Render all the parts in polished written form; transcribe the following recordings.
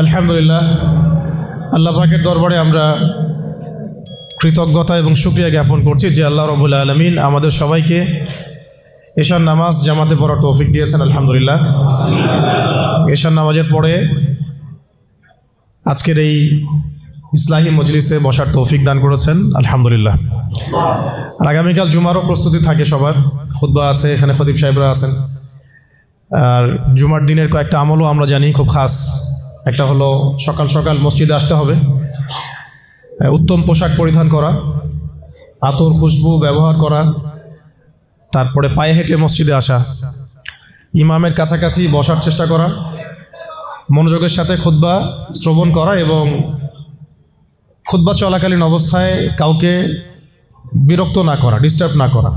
আলহামদুলিল্লাহ, আল্লাহ পাকের দরবারে আমরা কৃতজ্ঞতা এবং শুকরিয়া জ্ঞাপন করছি যে আল্লাহ রাব্বুল আলামিন আমাদের সবাইকে এশার নামাজ জামাতে পড়ার তৌফিক দিয়েছেন। আলহামদুলিল্লাহ, এশার নামাজের পরে আজকের এই ইসলাহি মজলিসে বসার তৌফিক দান করেছেন। আলহামদুলিল্লাহ। আর আগামীকাল জুমারও প্রস্তুতি থাকে সবার, খুতবা আছে, এখানে খতিব সাহেবরা আছেন। আর জুমার দিনের কয়েকটা আমলও আমরা জানি খুব খাস। একটা হলো সকাল সকাল মসজিদে আসতে হবে, উত্তম পোশাক পরিধান করা, আতর খুশবু ব্যবহার করা, তারপরে পায়ে হেঁটে মসজিদে আসা, ইমামের কাছাকাছি বসার চেষ্টা করা, মনোযোগের সাথে খুতবা শ্রবণ করা এবং খুতবা চলাকালীন অবস্থায় কাউকে বিরক্ত না করা, ডিস্টার্ব না করা।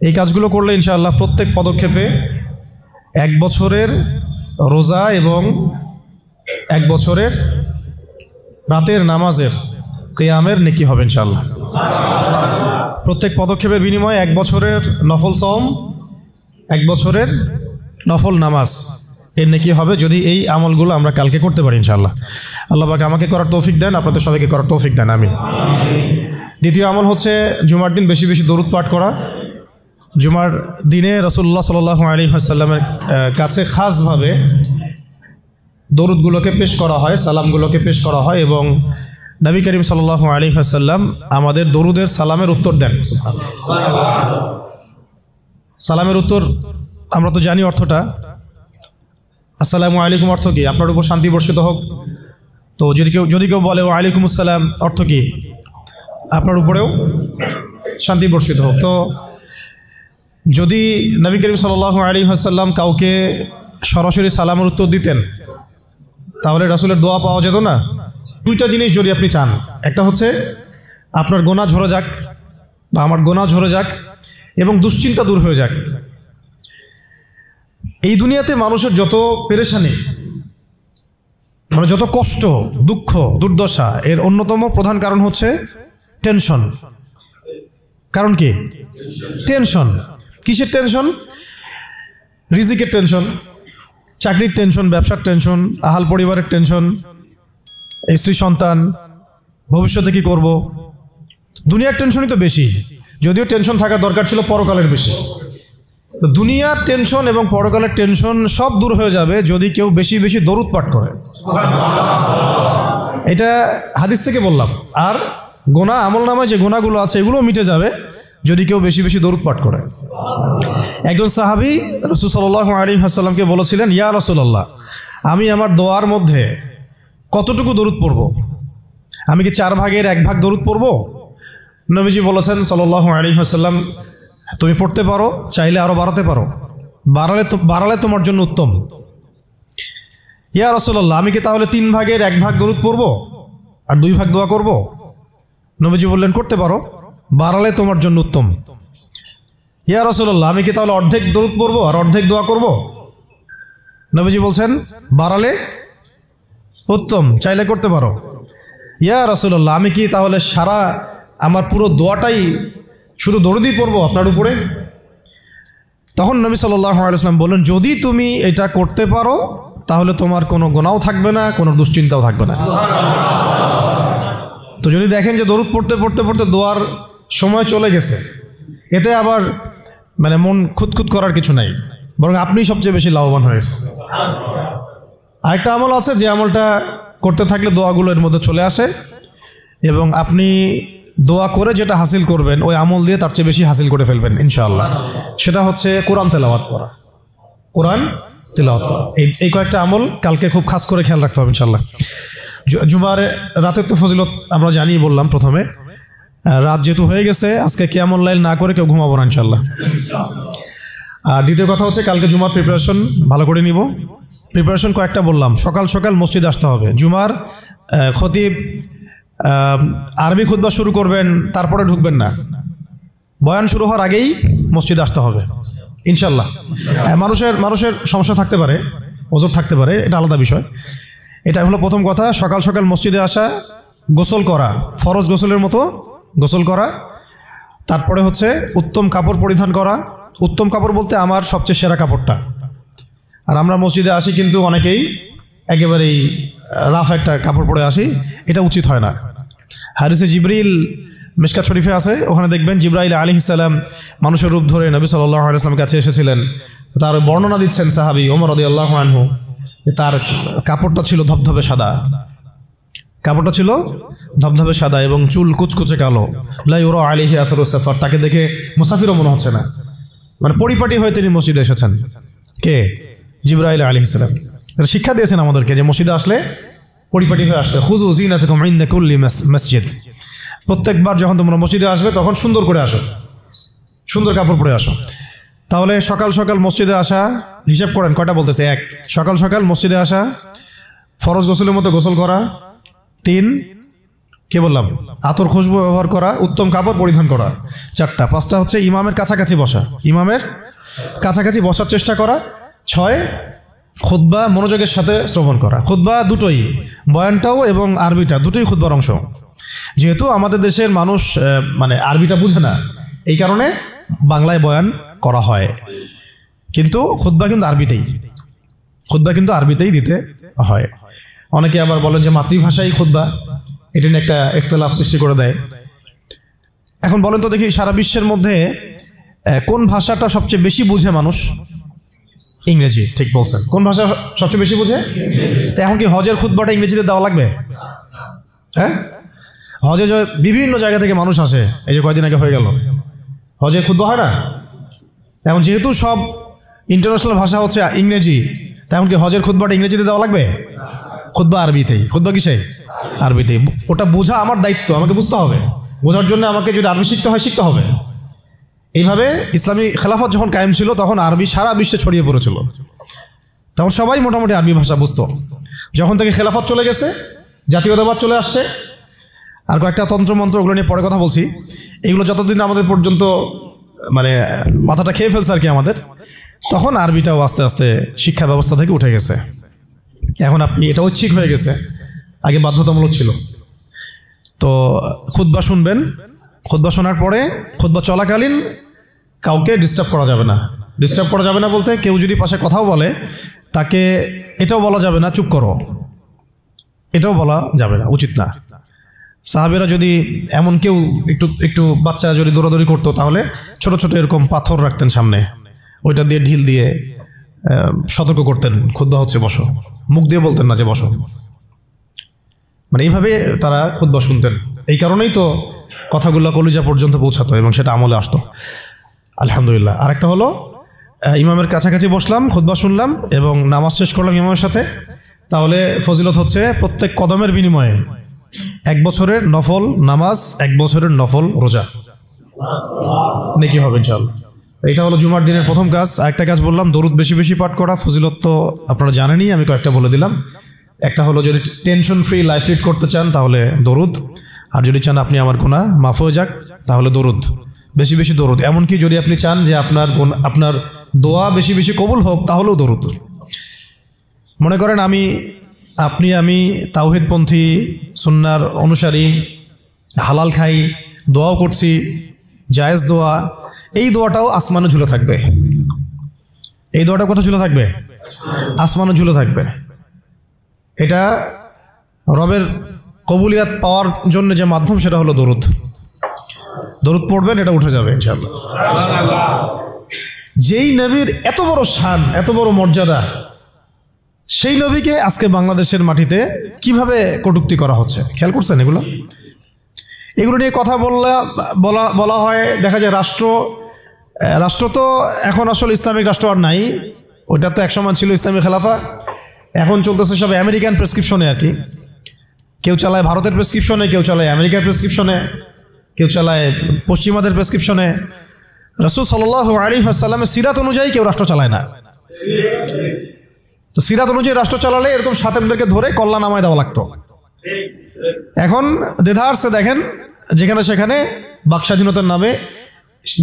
এই কাজগুলো করলে ইনশাআল্লাহ প্রত্যেক পদক্ষেপে 1 বছরের রোজা এবং 1 বছরের রাতের নামাজের কিয়ামের নেকি হবে ইনশাআল্লাহ। প্রত্যেক পদক্ষেপের বিনিময়ে 1 বছরের নফল সওম, 1 বছরের নফল নামাজ এর নেকি হবে, যদি এই আমলগুলো আমরা কালকে করতে পারি ইনশাআল্লাহ। আল্লাহ পাক আমাকে করার তৌফিক দেন, আপনাদের সবাইকে করার তৌফিক দেন, আমিন। দ্বিতীয় আমল হচ্ছে জুমার দিন বেশি বেশি দরুদ পাঠ করা। জুমার দিনে রাসূলুল্লাহ সাল্লাল্লাহু আলাইহি ওয়াসাল্লামের কাছে খাসভাবে দরুদগুলোকে পেশ করা হয়, সালামগুলোকে পেশ করা হয় এবং নবী করিম সাল্লাল্লাহু আলাইহি ওয়াসাল্লাম আমাদের দরুদের সালামের উত্তর দেন। সালামের উত্তর আমরা তো জানি অর্থটা, আসসালামু আলাইকুম অর্থ কি? আপনার উপর শান্তি বর্ষিত হোক। তো যদি কেউ বলে ওয়া আলাইকুম আসসালাম অর্থ কি? আপনার উপরেও শান্তি বর্ষিত হোক। তো যদি নবী করিম সাল্লাল্লাহু আলাইহি ওয়াসাল্লাম কাউকে সরাসরি সালামের উত্তর দিতেন তাহলে রাসূলের দোয়া পাওয়া যেত না। 2টা জিনিস যদি আপনি চান, একটা হচ্ছে আপনার গোনা ঝরে যাক বা আমার গোনা ঝরে যাক এবং দুশ্চিন্তা দূর হয়ে যাক। এই দুনিয়াতে মানুষের যত পেরেশানি, মানে যত কষ্ট, দুঃখ, দুর্দশা, এর অন্যতম প্রধান কারণ হচ্ছে টেনশন। কারণ কি? টেনশন। কিসের টেনশন? রিজিকের টেনশন, চাকরির টেনশন, ব্যবসার টেনশন, আহাল পরিবারের টেনশন, স্ত্রী সন্তান, ভবিষ্যতে কি করব। দুনিয়ার টেনশনই তো বেশি, যদিও টেনশন থাকার দরকার ছিল পরকালের বেশি। তো দুনিয়ার টেনশন এবং পরকালের টেনশন সব দূর হয়ে যাবে যদি কেউ বেশি বেশি দরুদ পাঠ করে। এটা হাদিস থেকে বললাম। আর গোনা, আমল নামায় যে গোনাগুলো আছে এগুলোও মিটে যাবে যদি কেউ বেশি বেশি দরুদ পাঠ করে। একজন সাহাবী রাসূল সাল্লাল্লাহু আলাইহি ওয়াসাল্লামকে বলেছিলেন, ইয়া রাসূলুল্লাহ, আমি আমার দোয়ার মধ্যে কতটুকু দরুদ পড়ব? আমি কি 4 ভাগের 1 ভাগ দরুদ পড়ব? নবীজি বলেছেন সাল্লাল্লাহু আলাইহি ওয়াসাল্লাম, তুমি পড়তে পারো, চাইলে আরো বাড়াতে পারো, বাড়ালে তোমার জন্য উত্তম। ইয়া রাসূলুল্লাহ, আমি কি তাহলে 3 ভাগের 1 ভাগ দরুদ পড়ব আর 2 ভাগ দোয়া করব? নবীজি বললেন, করতে পারো, বাড়ালে তোমার জন্য উত্তম। ইয়া রাসূলুল্লাহ, আমি কি তাহলে অর্ধেক দরুদ পড়ব আর অর্ধেক দোয়া করব? নবীজি বলছেন, বাড়ালে উত্তম, চাইলে করতে পারো। ইয়া রাসূলুল্লাহ, আমি কি তাহলে সারা আমার পুরো দোয়াটাই শুধু দরুদই পড়বো আপনার উপরে? তখন নবী সাল্লাল্লাহু আলাইহি ওয়াসাল্লাম বললেন, যদি তুমি এটা করতে পারো তাহলে তোমার কোনো গুনাহও থাকবে না, কোনো দুশ্চিন্তাও থাকবে না। তো যদি দেখেন যে দরুদ পড়তে পড়তে পড়তে দোয়ার সময় চলে গেছে, এতে আবার মানে মন খুঁতখুত করার কিছু নাই, বরং আপনি সবচেয়ে বেশি লাভবান হয়েছে। আরেকটা আমল আছে যে আমলটা করতে থাকলে দোয়াগুলো এর মধ্যে চলে আসে এবং আপনি দোয়া করে যেটা হাসিল করবেন ওই আমল দিয়ে তার চেয়ে বেশি হাসিল করে ফেলবেন ইনশাআল্লাহ। সেটা হচ্ছে কোরআন তেলাওয়াত করা। কোরআন তেলাওয়াত করা, এই কয়েকটা আমল কালকে খুব খাস করে খেয়াল রাখতে হবে ইনশাআল্লাহ। জুমার রাতের তো ফজিলত আমরা জানি, বললাম প্রথমে। রাত যেহেতু হয়ে গেছে, আজকে কিয়ামুল লাইল না করে কেউ ঘুমাবো না ইনশাআল্লাহ। আর দ্বিতীয় কথা হচ্ছে কালকে জুমার প্রিপারেশন ভালো করে নিব। প্রিপারেশন কয়েকটা বললাম, সকাল সকাল মসজিদে আসতে হবে। জুমার খতিব আরবি খুতবা শুরু করবেন, তারপরে ঢুকবেন না, বয়ান শুরু হওয়ার আগেই মসজিদে আসতে হবে ইনশাআল্লাহ। মানুষের সমস্যা থাকতে পারে, ওজর থাকতে পারে, এটা আলাদা বিষয়। এটা হলো প্রথম কথা, সকাল সকাল মসজিদে আসা, গোসল করা, ফরজ গোসলের মতো গোসল করা, তারপরে হচ্ছে উত্তম কাপড় পরিধান করা। উত্তম কাপড় বলতে আমার সবচেয়ে সেরা কাপড়টা। আর আমরা মসজিদে আসি কিন্তু অনেকেই একেবারেই রাফ একটা কাপড় পরে আসি, এটা উচিত হয় না। হাদিসে জিবরিল মিশকাত শরীফে আছে, ওখানে দেখবেন জিবরাইল আলাইহিস সালাম মানুষের রূপ ধরে নবী সাল্লাল্লাহু আলাইহি ওয়াসাল্লামের কাছে এসেছিলেন। তার বর্ণনা দিচ্ছেন সাহাবী ওমর রাদিয়াল্লাহু আনহু, তার কাপড়টা ছিল ধবধবে সাদা, কাপড়টা ছিল ধবধবে সাদা এবং চুল কুচকুচে কালো। লা ইউরা আলাইহি আসরুস সাফার, তাকে দেখে মুসাফিরও মনে হচ্ছে না, মানে পরিপাটি হয়ে তিনি মসজিদে এসেছেন। কে? জিবরাইল আলাইহিস সালাম। এটা শিক্ষা দিয়েছেন আমাদেরকে যে মসজিদে আসলে পরিপাটি হয়ে আসলে খুযু যিনাতাকুম ইনদা কুল্লি মসজিদ, প্রত্যেকবার যখন তোমরা মসজিদে আসবে তখন সুন্দর করে আসো, সুন্দর কাপড় পরে আসো। তাহলে সকাল সকাল মসজিদে আসা, হিসাব করেন কয়টা বলতেছে? 1, সকাল সকাল মসজিদে আসা, ফরজ গোসলের মতো গোসল করা, 3 কে বললাম আতর খুশবু ব্যবহার করা, উত্তম কাপড় পরিধান করা, 4টা। 5টা হচ্ছে ইমামের কাছাকাছি বসা, ইমামের কাছাকাছি বসার চেষ্টা করা। 6 খুতবা মনোযোগের সাথে শ্রবণ করা। খুতবা দুটোই, বয়ানটাও এবং আরবিটা দুটোই খুতবার অংশ। যেহেতু আমাদের দেশের মানুষ মানে আরবিটা বুঝে না, এই কারণে বাংলায় বয়ান করা হয়, কিন্তু খুতবা কিন্তু আরবিতেই, খুতবা কিন্তু আরবিতেই দিতে হয়। অনেকে আবার বলেন যে মাতৃভাষাই খুতবা, এটা নিয়ে একটা ইখতিলাফ সৃষ্টি করে দেয়। এখন বলেন তো দেখি, সারা বিশ্বের মধ্যে কোন ভাষাটা সবচেয়ে বেশি বুঝে মানুষ? ইংরেজি। ঠিক বলছেন। কোন ভাষা সবচেয়ে বেশি বুঝে? তো এখন কি হজের খুতবাটা ইংরেজিতে দেওয়া লাগবে? হ্যাঁ, হজে বিভিন্ন জায়গা থেকে মানুষ আসে, এই যে কয়দিন আগে হয়ে গেল, হজের খুতবা হয় না? এখন যেহেতু সব ইন্টারন্যাশনাল ভাষা হচ্ছে ইংরেজি, তেমন কি হজের খুতবাটা ইংরেজিতে দেওয়া লাগবে? খুতবা আরবিতেই। খুতবা কিসে? আরবিতেই। ওটা বোঝা আমার দায়িত্ব, আমাকে বুঝতে হবে। বোঝার জন্য আমাকে যদি আরবি শিখতে হয়, শিখতে হবে। এইভাবে ইসলামী খেলাফত যখন কায়েম ছিল তখন আরবি সারা বিশ্বে ছড়িয়ে পড়েছিল, তখন সবাই মোটামুটি আরবি ভাষা বুঝতো। যখন থেকে খেলাফত চলে গেছে, জাতীয়তাবাদ চলে আসছে, আর কয়েকটা তন্ত্রমন্ত্র, ওগুলো নিয়ে পরে কথা বলছি, এগুলো যতদিন আমাদের পর্যন্ত মানে মাথাটা খেয়ে ফেলছে আর কি আমাদের, তখন আরবিটাও আস্তে আস্তে শিক্ষা ব্যবস্থা থেকে উঠে গেছে। এখন আপনি এটা ঐচ্ছিক হয়ে গেছে, আগে বাধ্যতামূলক ছিল। তো খুতবা শুনবেন, খুতবা শোনার পরে খুতবা চলাকালীন কাউকে ডিস্টার্ব করা যাবে না। ডিস্টার্ব করা যাবে না বলতে, কেউ যদি পাশে কথাও বলে তাকে এটাও বলা যাবে না চুপ করো, এটাও বলা যাবে না, উচিত না। সাহাবেরা যদি এমন কেউ একটু বাচ্চা যদি দৌড়াদৌড়ি করতো, তাহলে ছোট ছোট এরকম পাথর রাখতেন সামনে, ওইটা দিয়ে ঢিল দিয়ে সতর্ক করতেন, খুতবা হচ্ছে বসো। মুখ দিয়ে বলতেন না যে বসো, মানে এইভাবে তারা খুতবা শুনতেন। এই কারণেই তো কথাগুলো কলিজা পর্যন্ত পৌঁছাতো এবং সেটা আমলে আসতো। আলহামদুলিল্লাহ। আরেকটা হলো ইমামের কাছাকাছি বসলাম, খুতবা শুনলাম এবং নামাজ শেষ করলাম ইমামের সাথে, তাহলে ফজিলত হচ্ছে প্রত্যেক কদমের বিনিময়ে 1 বছরের নফল নামাজ, 1 বছরের নফল রোজা নেকি হবে ইনশাআল্লাহ। এটা হলো জুমার দিনের প্রথম কাজ। আরেকটা কাজ বললাম, দরুদ বেশি বেশি পাঠ করা। ফজিলত তো আপনারা জানেনই, আমি কয়েকটা বলে দিলাম। একটা হলো যদি টেনশন ফ্রি লাইফ লিড করতে চান তাহলে দরুদ, আর যদি চান আপনি আমার গুনাহ মাফ হয়ে যাক তাহলে দরুদ, বেশি বেশি দরুদ। এমনকি যদি আপনি চান যে আপনার দোয়া বেশি বেশি কবুল হোক, তাহলেও দরুদ। মনে করেন আমি তাওহীদপন্থী, সুন্নাহর অনুসারী, হালাল খাই, দোয়াও করছি, জায়েজ দোয়া, এই দোয়াটাও আসমানে ঝুলে থাকবে। এই দোয়াটা কোথায় ঝুলে থাকবে? আসমানে ঝুলে থাকবে। এটা রবের কবুলিয়াত পাওয়ার জন্য যে মাধ্যম, সেটা হলো দরুদ। দরুদ পড়বেন, এটা উঠে যাবে ইনশাআল্লাহ। যেই নবীর এত বড় শান, এত বড় মর্যাদা, সেই নবীকে আজকে বাংলাদেশের মাটিতে কিভাবে কটূক্তি করা হচ্ছে, খেয়াল করছেন? এগুলো নিয়ে কথা বলা হয়। দেখা যায় রাষ্ট্র তো এখন আসলে ইসলামিক রাষ্ট্র আর নাই, ওইটা তো একসময় ছিল ইসলামিক খেলাফা। এখন চলতেছে সব আমেরিকান প্রেসক্রিপশনে আর কি। কেউ চালায় ভারতের প্রেসক্রিপশনে, কেউ চালায় আমেরিকার প্রেসক্রিপশনে, কেউ চালায় পশ্চিমাদের প্রেসক্রিপশনে। রাসূল সাল্লাল্লাহু আলাইহি ওয়াসাল্লামের সিরাত অনুযায়ী কেউ রাষ্ট্র চালায় না। তো সিরাত অনুযায়ী রাষ্ট্র চালালে এরকম সাতেমদেরকে ধরে কল্লা নামায় দেওয়া লাগতো। এখন দেধারসে দেখেন, যেখানে সেখানে বাক স্বাধীনতার নামে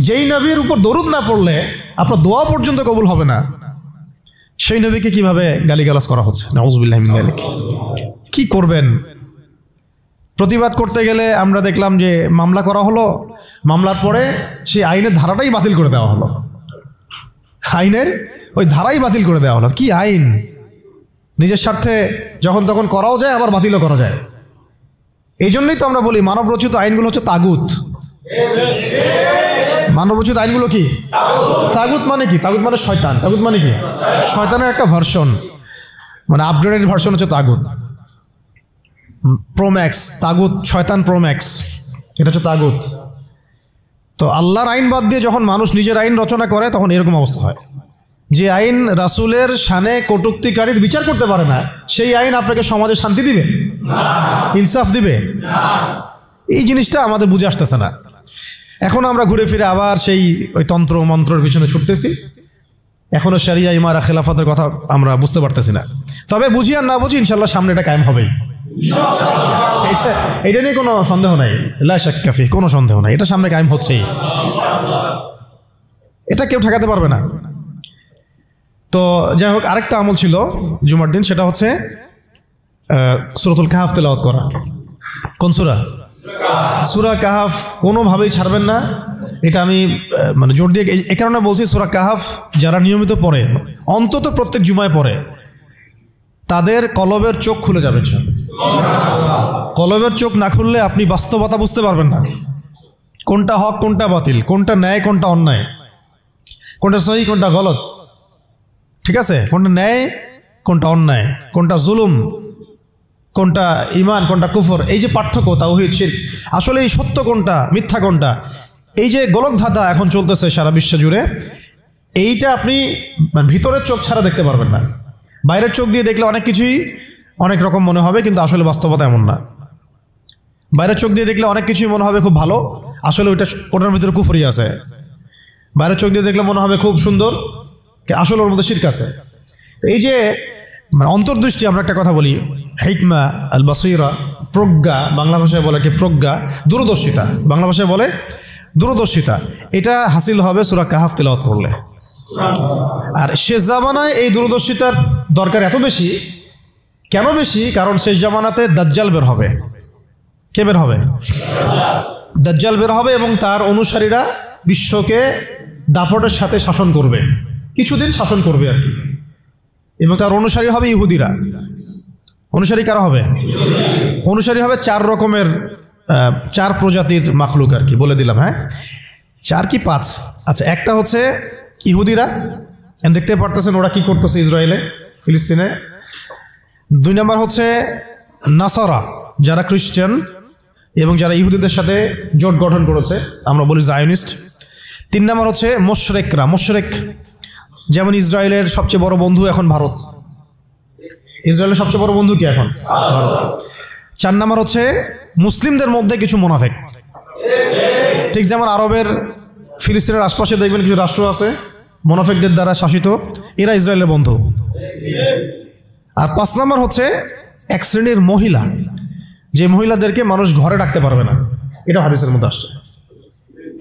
যেই নবীর উপর দরুদ না পড়লে আপনার দোয়া পর্যন্ত কবুল হবে না, সেই নবীকে কিভাবে গালিগালাজ করা হচ্ছে। নাউযুবিল্লাহি মিন যালিক। কি করবেন? প্রতিবাদ করতে গেলে আমরা দেখলাম যে মামলা করা হলো, মামলার পরে সেই আইনের ধারাটাই বাতিল করে দেওয়া হলো। আইনের ওই ধারাই বাতিল করে দেওয়া হলো। কি আইন? নিজের স্বার্থে যখন তখন করাও যায়, আবার বাতিলও করা যায়। এই জন্যই তো আমরা বলি মানব রচিত আইনগুলো হচ্ছে তাগুত। মানব রচিত আইনগুলো কি তাগুত? মানে কি? তাগুত মানে শয়তান। তাগুত মানে কি? শয়তানের একটা ভার্সন, মানে আপগ্রেডেড ভার্সন হচ্ছে তাগুত। প্রোম্যাক্স তাগুত, শয়তান প্রোম্যাক্স, এটা হচ্ছে তাগুত। তো আল্লাহর আইন বাদ দিয়ে যখন মানুষ নিজের আইন রচনা করে তখন এরকম অবস্থা হয়। যে আইন রাসূলের শানে কটূক্তিকারীর বিচার করতে পারে না, সেই আইন আপনাকে সমাজে শান্তি দিবে, ইনসাফ দিবে? এই জিনিসটা আমাদের বুঝে আসতেছে না। এখন আমরা ঘুরে ফিরে আবার সেই ওই তন্ত্র মন্ত্রের পিছনে ছুটতেছি। এখনো শরিয়া ইমারা খেলাফতের কথা আমরা বুঝতে পারতেছি না। তবে বুঝি আর না বুঝি ইনশাল্লাহ সামনে এটা কায়েম হবেই। এটা নিয়ে কোনো সন্দেহ নাই, লা শাক্কা ফি, কোনো সন্দেহ নাই, এটা সামনে কায়েম হচ্ছেই, এটা কেউ ঠেকাতে পারবে না। তো যাই হোক, আরেকটা আমল ছিল জুমার দিন, সেটা হচ্ছে সূরাতুল কাহাফ তেলাওয়াত করা। কোন সূরা? সূরা কাহাফ কোনোভাবেই ছাড়বেন না। এটা আমি মানে জোর দিয়ে এ কারণে বলছি, সূরা কাহাফ যারা নিয়মিত পড়ে, অন্তত প্রত্যেক জুমায় পড়ে, তাদের কলবের চোখ খুলে যাবে। কলবের চোখ না খুললে আপনি বাস্তবতা বুঝতে পারবেন না, কোনটা হক কোনটা বাতিল, কোনটা ন্যায় কোনটা অন্যায়, কোনটা সহি কোনটা গলত, ঠিক আছে? কোনটা ন্যায় কোনটা অন্যায়, কোনটা জুলুম কোনটা ইমান কোনটা কুফর, এই যে পার্থক্য তাওহীদ শিরক, আসলে এই সত্য কোনটা মিথ্যা কোনটা, এই যে গোলকধাঁধা এখন চলতেছে সারা বিশ্ব জুড়ে, এইটা আপনি ভিতরের চোখ ছাড়া দেখতে পারবেন না। বাইরের চোখ দিয়ে দেখলে অনেক কিছুই অনেক রকম মনে হবে, কিন্তু আসলে বাস্তবতা এমন না। বাইরের চোখ দিয়ে দেখলে অনেক কিছুই মনে হবে খুব ভালো, আসলে ওটার ভিতরে কুফরি আছে। বাইরের চোখ দিয়ে দেখলে মনে হবে খুব সুন্দর, আসলে ওর মধ্যে শিরক আছে। এই যে মানে অন্তর্দৃষ্টি, আমরা একটা কথা বলি হিকমা আল বাসীরা, প্রজ্ঞা, বাংলা ভাষায় বলে কি প্রজ্ঞা, দূরদর্শিতা, বাংলা ভাষায় বলে দূরদর্শিতা, এটা হাসিল হবে সূরা কাহাফ তেলাওয়াত করলে। আর শেষ জামানায় এই দূরদর্শিতার দরকার এত বেশি। কেন বেশি? কারণ শেষ জামানাতে দাজ্জাল বের হবে। কে বের হবে? দাজ্জাল বের হবে, এবং তার অনুসারীরা বিশ্বকে দাপটের সাথে শাসন করবে, কিছুদিন শাসন করবে আর কি। এবং তার অনুসারী হবে ইহুদিরা। অনুসারী কারা হবে? অনুসারী হবে 4 রকমের, 4 প্রজাতির মাখলুক আর কি, বলে দিলাম। হ্যাঁ, 4 কি 5? আচ্ছা, একটা হচ্ছে ইহুদিরা, দেখতে পারতেছেন ওরা কি করতেছে ইসরায়েলে, ফিলিস্তিনে। 2 নম্বর হচ্ছে নাসারা, যারা খ্রিস্টান এবং যারা ইহুদিদের সাথে জোট গঠন করেছে, আমরা বলি জায়নিস্ট। 3 নম্বর হচ্ছে মুশরিকরা, মুশরিক, যেমন ইসরায়েলের সবচেয়ে বড় বন্ধু এখন ভারত। ইসরায়েলের সবচেয়ে বড় বন্ধু কি এখন? ভারত। 4 নম্বর হচ্ছে মুসলিমদের মধ্যে কিছু মুনাফিক, ঠিক যেমন আরবের ফিলিস্তিনের আশপাশে দেখবেন কিছু রাষ্ট্র আছে মুনাফিকদের দ্বারা শাসিত, এরা ইসরায়েলের বন্ধু। আর 5 নম্বর হচ্ছে এক শ্রেণীর মহিলা, যে মহিলাদেরকে মানুষ ঘরে রাখতে পারবে না, এটা হাদিসের মধ্যে আসছে।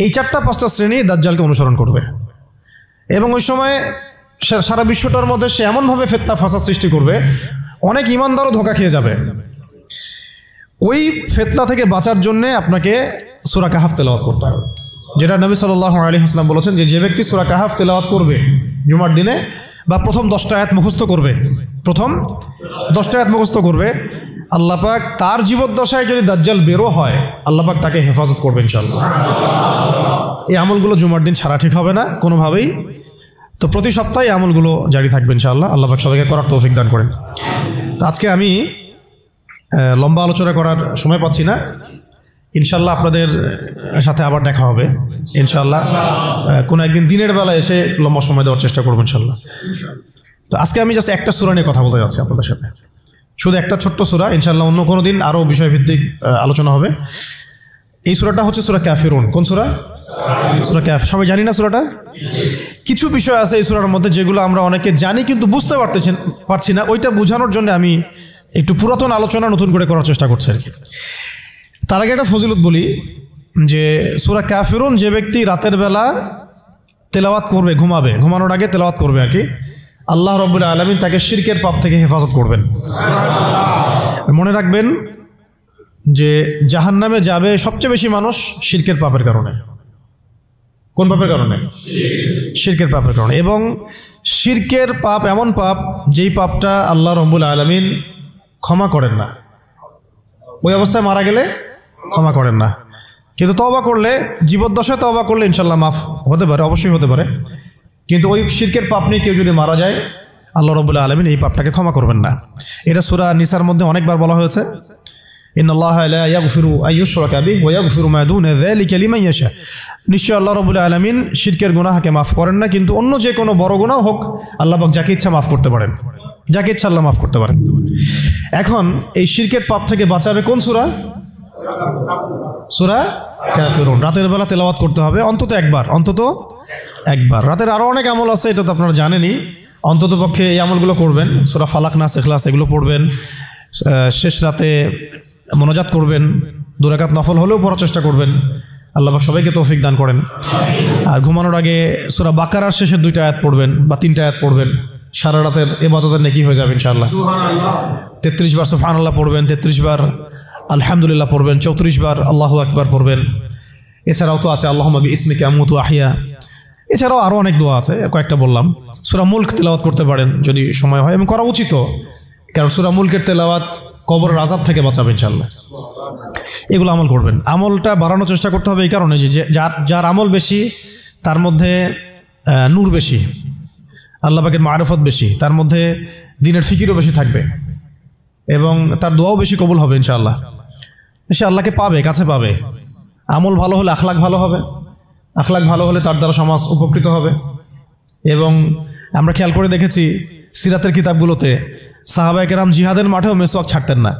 এই 4টা-5টা শ্রেণী দাজ্জালকে অনুসরণ করবে, এবং ওই সময় সারা বিশ্বটার মধ্যে সে এমনভাবে ফিতনা ফাসাদ সৃষ্টি করবে, অনেক ইমানদারও ধোঁকা খেয়ে যাবে। ওই ফিতনা থেকে বাঁচার জন্যে আপনাকে সূরা কাহাফ তেলাওয়াত করতে হবে, যেটা নবী সাল্লাল্লাহু আলাইহি ওয়াসাল্লাম বলেছেন যে ব্যক্তি সূরা কাহাফ তেলাওয়াত করবে জুমার দিনে, বা প্রথম 10টা আয়াত মুখস্থ করবে, প্রথম 10টা আয়াত মুখস্থ করবে, আল্লাহ পাক তার জীবদ্দশায় যদি দাজ্জাল বেরো হয়, আল্লাহ পাক তাকে হেফাজত করবে ইনশাআল্লাহ। এই আমলগুলো জুমার দিন ছাড়া ঠিক হবে না কোনোভাবেই। তো প্রতি সপ্তাহে আমলগুলো জারি থাকবে ইনশাআল্লাহ। আল্লাহ পাক সবাইকে করার তৌফিক দান করেন। তো আজকে আমি লম্বা আলোচনা করার সময় পাচ্ছি না, ইনশাআল্লাহ আপনাদের সাথে আবার দেখা হবে ইনশাআল্লাহ। কোনো একদিন দিনের বেলা এসে লম্বা সময় দেওয়ার চেষ্টা করবো ইনশাআল্লাহ। তো আজকে আমি জাস্ট একটা সূরা নিয়ে কথা বলতে যাচ্ছি আপনাদের সাথে, শুধু একটা ছোট্ট সূরা। ইনশাআল্লাহ অন্য কোনো দিন আরও বিষয়ভিত্তিক আলোচনা হবে। এই সূরাটা হচ্ছে সূরা কাফিরুন। কোন সূরা? সূরা কাফ। সবাই জানি না সূরাটা? কিছু বিষয় আছে এই সূরার মধ্যে যেগুলো আমরা অনেকে জানি কিন্তু বুঝতে পারছি না, ওইটা বোঝানোর জন্য আমি একটু পুরাতন আলোচনা নতুন করে করার চেষ্টা করছি আর কি। তার আগে একটা ফজিলত বলি যে সূরা কাফিরুন যে ব্যক্তি রাতের বেলা তেলাওয়াত করবে, ঘুমানোর আগে তেলাওয়াত করবে আর কি, আল্লাহ রাব্বুল আলামিন তাকে শিরকের পাপ থেকে হেফাজত করবেন। মনে রাখবেন যে জাহান্নামে যাবে সবচেয়ে বেশি মানুষ শিরকের পাপের কারণে। কোন পাপের কারণে? শিরকের পাপের কারণে। এবং শিরকের পাপ এমন পাপ যেই পাপটা আল্লাহ রাব্বুল আলামিন ক্ষমা করেন না, ওই অবস্থায় মারা গেলে ক্ষমা করেন না। কিন্তু তওবা করলে, জীবদ্দশায় তওবা করলে ইনশাল্লাহ মাফ হতে পারে, অবশ্যই হতে পারে। কিন্তু ওই শিরকের পাপ নিয়ে কেউ যদি মারা যায়, আল্লাহ রাব্বুল আলামিন এই পাপটাকে ক্ষমা করবেন না। এটা সূরা নিসার মধ্যে অনেকবার বলা হয়েছে, ইন্নাল্লাহা লা ইয়াগফিরু আন ইউশরাকা বিহি ওয়া ইয়াগফিরু মা দুনা যালিকা লিমান ইয়াশা। নিশ্চয় আল্লাহ রাব্বুল আলামিন শিরকের গুনাহকে মাফ করেন না, কিন্তু অন্য যে কোনো বড় গুনাহ হোক আল্লাহ পাক যাকে ইচ্ছা মাফ করতে পারেন, যাকে ইচ্ছা আল্লাহ মাফ করতে পারেন। এখন এই শিরকের পাপ থেকে বাঁচাবে কোন সূরা? সূরা কাফিরুন। রাতের বেলা তেলাওয়াত করতে হবে অন্তত একবার, অন্তত একবার। রাতের আরো অনেক আমল আছে, এটা তো আপনারা জানেনই। অন্তত পক্ষে এই আমলগুলো করবেন, সূরা ফালাক, নাস, ইখলাস এগুলো পড়বেন। শেষ রাতে মোনাজাত করবেন, 2 রাকাত নফল হলেও পড়ার চেষ্টা করবেন। আল্লাহ পাক সবাইকে তৌফিক দান করেন। আর ঘুমানোর আগে সূরা বাকারার শেষের 2টা আয়াত পড়বেন বা 3টা আয়াত পড়বেন। সারা রাতের ইবাদতের নেকি হয়ে যাবে ইনশাআল্লাহ। 33 বার সুবহানাল্লাহ পড়বেন, 33 বার আলহামদুলিল্লাহ পড়বেন, 34 বার আল্লাহু আকবার পড়বেন। এছাড়াও তো আছে আল্লাহুম্মা বিইসমিকা আমুতু আহইয়া। এছাড়াও আরও অনেক দোয়া আছে, কয়েকটা বললাম। সূরা মুলক তেলাওয়াত করতে পারেন যদি সময় হয়, এবং করা উচিত, কারণ সূরা মুলকের তেলাওয়াত কবরের আযাব থেকে বাঁচাবে ইনশাআল্লাহ। এগুলো আমল করবেন। আমলটা বাড়ানোর চেষ্টা করতে হবে এই কারণে যে যার আমল বেশি তার মধ্যে নূর বেশি, আল্লাহ পাকের মারিফত বেশি, তার মধ্যে দ্বীনের ফিকিরও বেশি থাকবে, এবং তার দোয়াও বেশি কবুল হবে ইনশাআল্লাহ। সে আল্লাহকে পাবে, কাছে পাবে। আমল ভালো হলে আখলাক ভালো হবে, আখলাক ভালো হলে তার দ্বারা সমাজ উপকৃত হবে। এবং আমরা খেয়াল করে দেখেছি সিরাতের কিতাবগুলোতে সাহাবায়ে কেরাম জিহাদের মাঠেও মেসওয়াক ছাড়তেন না,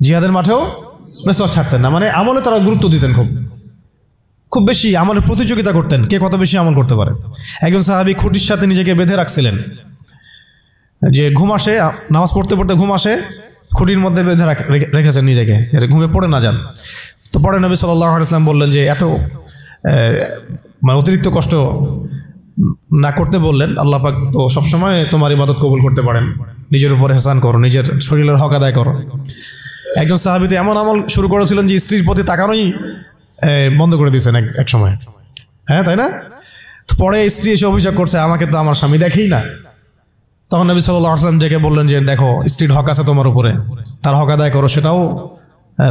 জিহাদের মাঠেও মেসওয়াক ছাড়তেন না। মানে আমলে তারা গুরুত্ব দিতেন, খুব বেশি আমলের প্রতিযোগিতা করতেন, কে কত বেশি আমল করতে পারে। একজন সাহাবী খুঁটির সাথে নিজেকে বেঁধে রাখছিলেন, যে ঘুম আসে, নামাজ পড়তে পড়তে ঘুম আসে, খুঁটির মধ্যে বেঁধে রেখেছেন নিজেকে, ঘুমে পড়ে না যান। তো পরে নবী সাল্লাল্লাহু আলাইহি ওয়াসাল্লাম বললেন যে এত মানে অতিরিক্ত কষ্ট না করতে বললেন। আল্লাহ পাক তো সবসময় তোমার ইবাদত কবুল করতে পারেন, নিজের উপর এহসান করো, নিজের শরীরের হক আদায় করো। একজন সাহাবী তো এমন আমল শুরু করেছিলেন যে স্ত্রীর প্রতি তাকানোই বন্ধ করে দিয়েছেন এক সময়, হ্যাঁ তাই না? তো পরে স্ত্রী এসে অভিযোগ করছে, আমাকে তো আমার স্বামী দেখেই না। তখন নবী সাল্লাল্লাহু আলাইহি ওয়াসাল্লাম ডেকে বললেন যে দেখো, স্ত্রীর হক আছে তোমার উপরে, তার হক আদায় করো, সেটাও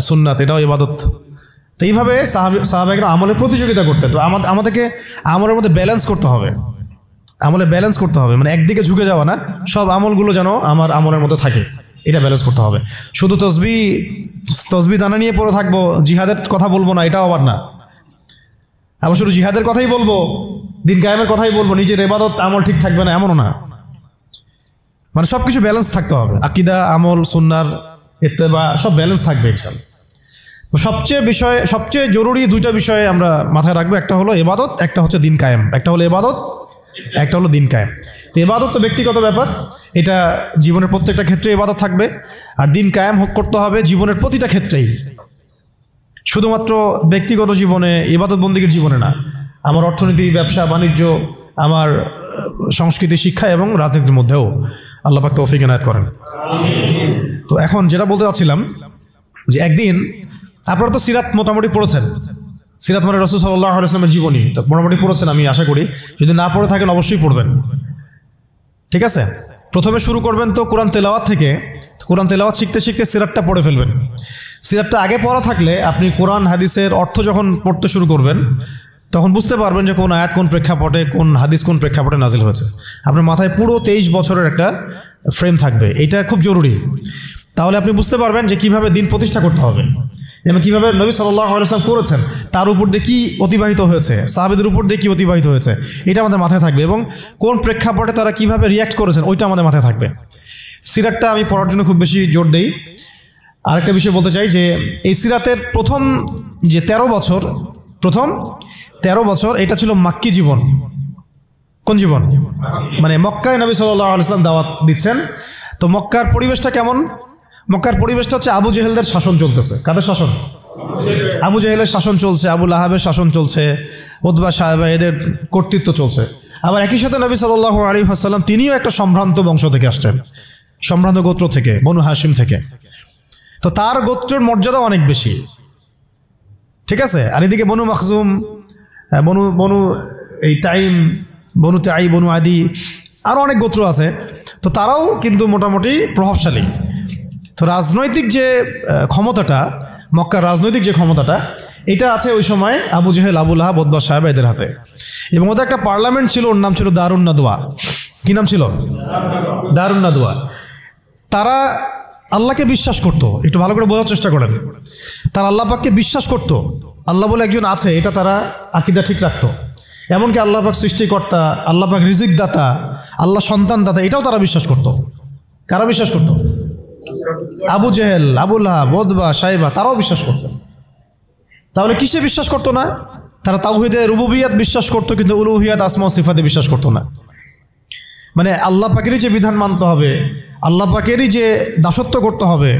সুন্নাত, এটাও ইবাদত। তো এইভাবে সাহাবায়েরা আমলের প্রতিযোগিতা করতেন। তো আমাদেরকে আমলের মধ্যে ব্যালেন্স করতে হবে, আমলে ব্যালেন্স করতে হবে, মানে একদিকে ঝুঁকে যাওয়া না, সব আমলগুলো যেন আমার আমলের মধ্যে থাকে, এটা ব্যালেন্স করতে হবে। শুধু তসবিহ দানা নিয়ে পড়ে থাকবো, জিহাদের কথা বলবো না, এটাও আবার না। আবার শুধু জিহাদের কথাই বলবো, দিন কায়েমের কথাই বলবো, নিজের ইবাদত আমল ঠিক থাকবে না, এমনও না। মানে সবকিছু ব্যালেন্স থাকতে হবে, আকীদা, আমল, সুন্নাহর ইত্তেবা সব ব্যালেন্স থাকবে ইনশাআল্লাহ। সবচেয়ে জরুরি 2টা বিষয়ে আমরা মাথায় রাখবো, একটা হলো ইবাদত, একটা হচ্ছে দিন কায়েম। একটা হলো ইবাদত, একটা হলো দিন কায়েম। ইবাদত তো ব্যক্তিগত ব্যাপার, এটা জীবনের প্রত্যেকটা ক্ষেত্রে ইবাদত থাকবে। আর দিন কায়েম করতে হবে জীবনের প্রতিটা ক্ষেত্রেই, শুধুমাত্র ব্যক্তিগত জীবনে, ইবাদত বন্দেগীর জীবনে না, আমার অর্থনীতি, ব্যবসা বাণিজ্য, আমার সংস্কৃতি, শিক্ষা এবং রাজনীতির মধ্যেও আল্লাহ পাক তৌফিক এনায়েত করেন। তো এখন যেটা বলতে চাচ্ছিলাম যে একদিন আপনারা তো সিরাত মোটামুটি পড়েছেন, সিরাত মানে রাসূল সাল্লাল্লাহু আলাইহি ওয়াসাল্লামের জীবনী, তো মোটামুটি পড়েছেন আমি আশা করি। যদি না পড়ে থাকেন অবশ্যই পড়বেন, ঠিক আছে? প্রথমে শুরু করবেন তো কোরআন তেলাওয়াত থেকে। কোরআন তেলাওয়াত শিখতে শিখতে সিরাতটা পড়ে ফেলবেন। সিরাতটা আগে পড়া থাকলে আপনি কোরআন হাদিসের অর্থ যখন পড়তে শুরু করবেন তখন বুঝতে পারবেন যে কোন আয়াত কোন প্রেক্ষাপটে, কোন হাদিস কোন প্রেক্ষাপটে নাজিল হয়েছে। আপনার মাথায় পুরো 23 বছরের একটা ফ্রেম থাকবে, এটা খুব জরুরি। তাহলে আপনি বুঝতে পারবেন যে কিভাবে দিন প্রতিষ্ঠা করতে হবে, এবং কিভাবে নবী সাল্লাল্লাহু আলাইহি ওয়াসাল্লাম করেছেন, তার উপর দিয়ে কি অতিবাহিত হয়েছে, সাহাবীদের উপর দিয়ে কি অতিবাহিত হয়েছে, এটা আমাদের মাথায় থাকবে। এবং কোন প্রেক্ষাপটে তারা কিভাবে রিয়্যাক্ট করেছেন ওইটা আমাদের মাথায় থাকবে। সিরাতটা আমি পড়ার জন্য খুব বেশি জোর দেই। আরেকটা বিষয় বলতে চাই যে এই সিরাতের প্রথম যে 13 বছর, প্রথম 13 বছর এটা ছিল মাক্কি জীবন। কোন জীবন? মানে মক্কায় নবী সাল্লাল্লাহু আলাইহি ওয়াসাল্লাম দাওয়াত দিচ্ছেন। তো মক্কার পরিবেশটা কেমন? মক্কার পরিবেশটা হচ্ছে আবু জেহেলদের শাসন চলতেছে। কাদের শাসন? আবু জেহেলের শাসন চলছে, আবু লাহাবের শাসন চলছে, উতবা সাহেবা এদের কর্তৃত্ব চলছে। আবার একই সাথে নবী সাল্লাল্লাহু আলাইহি ওয়াসাল্লাম তিনিও একটা সম্ভ্রান্ত বংশ থেকে আসছেন, সম্ভ্রান্ত গোত্র থেকে, বনু হাশিম থেকে। তো তার গোত্রের মর্যাদা অনেক বেশি, ঠিক আছে? আর এদিকে বনু মাখজুম, বনু এই তাইম, বনু তাই, বনু আদি, আরও অনেক গোত্র আছে। তো তারাও কিন্তু মোটামুটি প্রভাবশালী। তো রাজনৈতিক যে ক্ষমতাটা, মক্কার রাজনৈতিক যে ক্ষমতাটা, এটা আছে ওই সময় Abu Jahl, Abu Lahab, Utba সাহেবা এদের হাতে। এবং ওদের একটা পার্লামেন্ট ছিল, ওর নাম ছিল দারুন নাদওয়া। কি নাম ছিল? দারুন নাদওয়া। তারা আল্লাহকে বিশ্বাস করত, একটু ভালো করে বোঝার চেষ্টা করেন। তারা আল্লাহ পাককে বিশ্বাস করত, আল্লাহ বলে একজন আছে, এটা তারা আকীদা ঠিক রাখতো। এমনকি আল্লাহ পাক সৃষ্টিকর্তা, আল্লাহ পাক রিজিক দাতা, আল্লাহ সন্তান দাতা, এটাও তারা বিশ্বাস করত। কারা বিশ্বাস করত? Abu Jahl, Abu Lahab, Utba সাহেবা, তারাও বিশ্বাস করত। তাহলে কিসে বিশ্বাস করতো না? তারা তাওহীদে রুবুবিয়াত বিশ্বাস করতো, কিন্তু উলুহিয়াত, আসমা ও সিফাতে বিশ্বাস করতো না। মানে আল্লাহ পাকেরই যে বিধান মানতে হবে, আল্লাহ পাকেরই যে দাসত্ব করতে হবে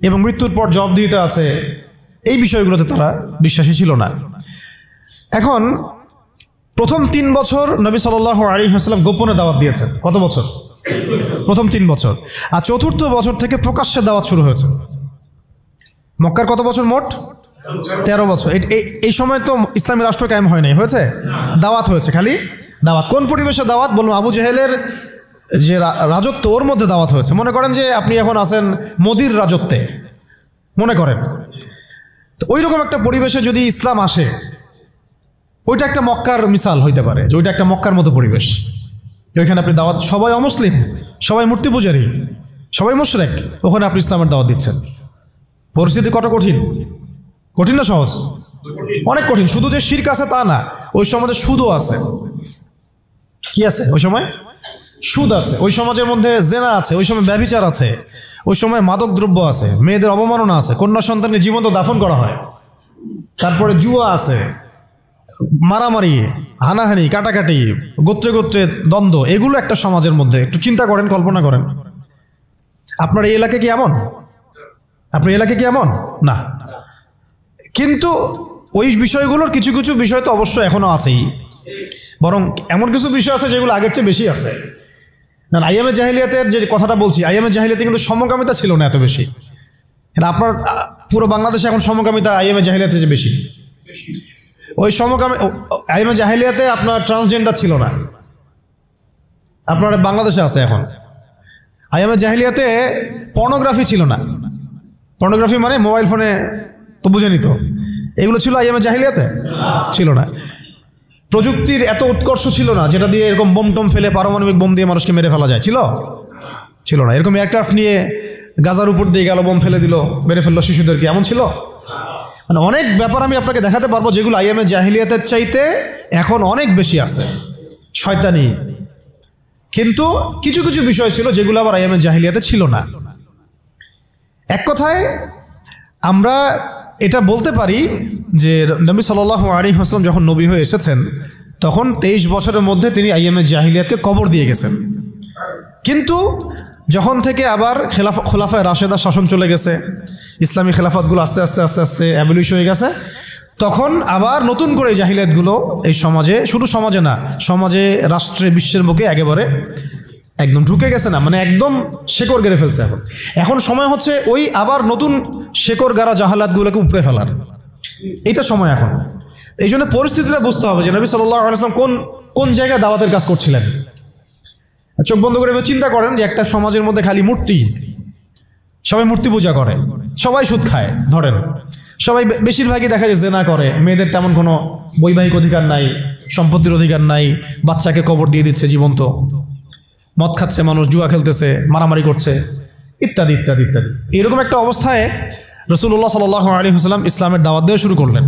এবং মৃত্যুর পর জবাবদিহিতা আছে, এই বিষয়গুলোতে তারা বিশ্বাসী ছিল না। এখন প্রথম 3 বছর নবী সাল্লাল্লাহু আলাইহি ওয়াসাল্লাম গোপনে দাওয়াত দিয়েছেন। কত বছর? প্রথম 3 বছর। আর চতুর্থ বছর থেকে প্রকাশ্যে দাওয়াত শুরু হয়েছে। মক্কার কত বছর মোট? 13 বছর। এই সময় তো ইসলামী রাষ্ট্র কায়েম হয় নাই, হয়েছে? দাওয়াত হয়েছে, খালি দাওয়াত। কোন পরিবেশে দাওয়াত বলুন? আবু জেহেলের যে রাজত্ব, ওর মধ্যে দাওয়াত হয়েছে। মনে করেন যে আপনি এখন আছেন মোদির রাজত্বে, মনে করেন। তো ওই রকম একটা পরিবেশে যদি ইসলাম আসে, ওইটা একটা মক্কার মিসাল হইতে পারে, যে ওইটা একটা মক্কার মতো পরিবেশ, ওইখানে আপনি দাওয়াত, সবাই অমুসলিম, সবাই মূর্তি পূজারী, সবাই মুশরিক, ওখানে আপনি ইসলামের দাওয়াত দিচ্ছেন। পরিস্থিতি কত কঠিন! কঠিন না সহজ? অনেক কঠিন। শুধু যে শিরক আছে তা না, ওই সমাজে সুদও আছে। কি আছে ওই সময়? সুদ আছে। ওই সমাজের মধ্যে জেনা আছে, ওই সময় ব্যভিচার আছে, ওই সময় মাদক দ্রব্য আছে, মেয়েদের অবমাননা আছে, কন্যা সন্তানকে জীবন্ত দাফন করা হয়, তারপরে জুয়া আছে, মারামারি, হানাহানি, কাটাকাটি, গোত্রে গোত্রে দ্বন্দ্ব, এগুলো একটা সমাজের মধ্যে। একটু চিন্তা করেন, কল্পনা করেন। আপনার এই এলাকা কি এমন? আপনার এলাকা কি এমন? না। কিন্তু ওই বিষয়গুলোর কিছু কিছু বিষয় তো অবশ্যই এখনো আছেই, বরং এমন কিছু বিষয় আছে যেগুলো আগের চেয়ে বেশি আছে। না, আইয়ামে জাহিলিয়াতের যে কথাটা বলছি, আইয়ামে জাহিলিয়াতে কিন্তু সমকামিতা ছিল না এত বেশি। আপনার পুরো বাংলাদেশে এখন সমকামিতা আইয়ামে জাহিলিয়াতে যে বেশি। ওই আইয়ামে জাহিলিয়াতে আপনার ট্রান্সজেন্ডার ছিল না, আপনার বাংলাদেশে আছে এখন। আইয়ামে জাহিলিয়াতে পর্নোগ্রাফি ছিল না। পর্নোগ্রাফি মানে মোবাইল ফোনে তো বুঝে নিত, এগুলো ছিল আইয়ামে জাহিলিয়াতে? ছিল না। প্রযুক্তির এত উৎকর্ষ ছিল না যেটা দিয়ে এরকম বোম টোম ফেলে, পারমাণবিক বোম দিয়ে মানুষকে মেরে ফেলা যায়, ছিল? ছিল না। এরকম এয়ারক্রাফট নিয়ে গাজার উপর দিয়ে গেল, বোম ফেলে দিল, মেরে ফেললো শিশুদেরকে, এমন ছিল? মানে অনেক ব্যাপার আমি আপনাকে দেখাতে পারবো যেগুলো আইয়ামে জাহিলিয়াতের চাইতে এখন অনেক বেশি আছে, শয়তানি। কিন্তু কিছু কিছু বিষয় ছিল যেগুলো আবার আইয়ামে জাহিলিয়াতে ছিল না। এক কথায় আমরা এটা বলতে পারি যে নবী সাল্লাল্লাহু আলাইহি ওয়াসাল্লাম যখন নবী হয়ে এসেছেন, তখন 23 বছরের মধ্যে তিনি আইয়ামে জাহিলিয়াতকে কবর দিয়ে গেছেন। কিন্তু যখন থেকে আবার খোলাফায়ে রাশেদা শাসন চলে গেছে, ইসলামী খেলাফতগুলো আস্তে আস্তে আস্তে আস্তে অ্যাবলিশ হয়ে গেছে, তখন আবার নতুন করে জাহিলিয়াতগুলো এই সমাজে, শুধু সমাজে না, সমাজে, রাষ্ট্রে, বিশ্বের বুকে একেবারে একদম ঢুকে গেছে না, মানে একদম শেকড় গেড়ে ফেলছে। এখন সময় হচ্ছে ওই আবার নতুন শেকড় গাড়া জাহালাতগুলোকে উপড়ে ফেলার, এইটা সময় এখন। এই জন্য পরিস্থিতিটা বুঝতে হবে যে নবী সাল্লাল্লাহু আলাইহি ওয়াসাল্লাম কোন জায়গায় দাওয়াতের কাজ করছিলেন। চোখ বন্ধ করে চিন্তা করেন যে একটা সমাজের মধ্যে খালি মূর্তি, সবাই মূর্তি পূজা করে, সবাই সুদ খায়, ধরেন সবাই, বেশিরভাগই দেখা যায় জেনা করে, মেয়েদের তেমন কোনো বৈবাহিক অধিকার নাই, সম্পত্তির অধিকার নাই, বাচ্চাকে কবর দিয়ে দিচ্ছে জীবন্ত, মদ খাচ্ছে মানুষ, জুয়া খেলতেছে, মারামারি করছে, ইত্যাদি ইত্যাদি ইত্যাদি। এরকম একটা অবস্থায় রাসূলুল্লাহ সাল্লাল্লাহু আলাইহি ওয়াসাল্লাম ইসলামের দাওয়াত দেওয়া শুরু করলেন।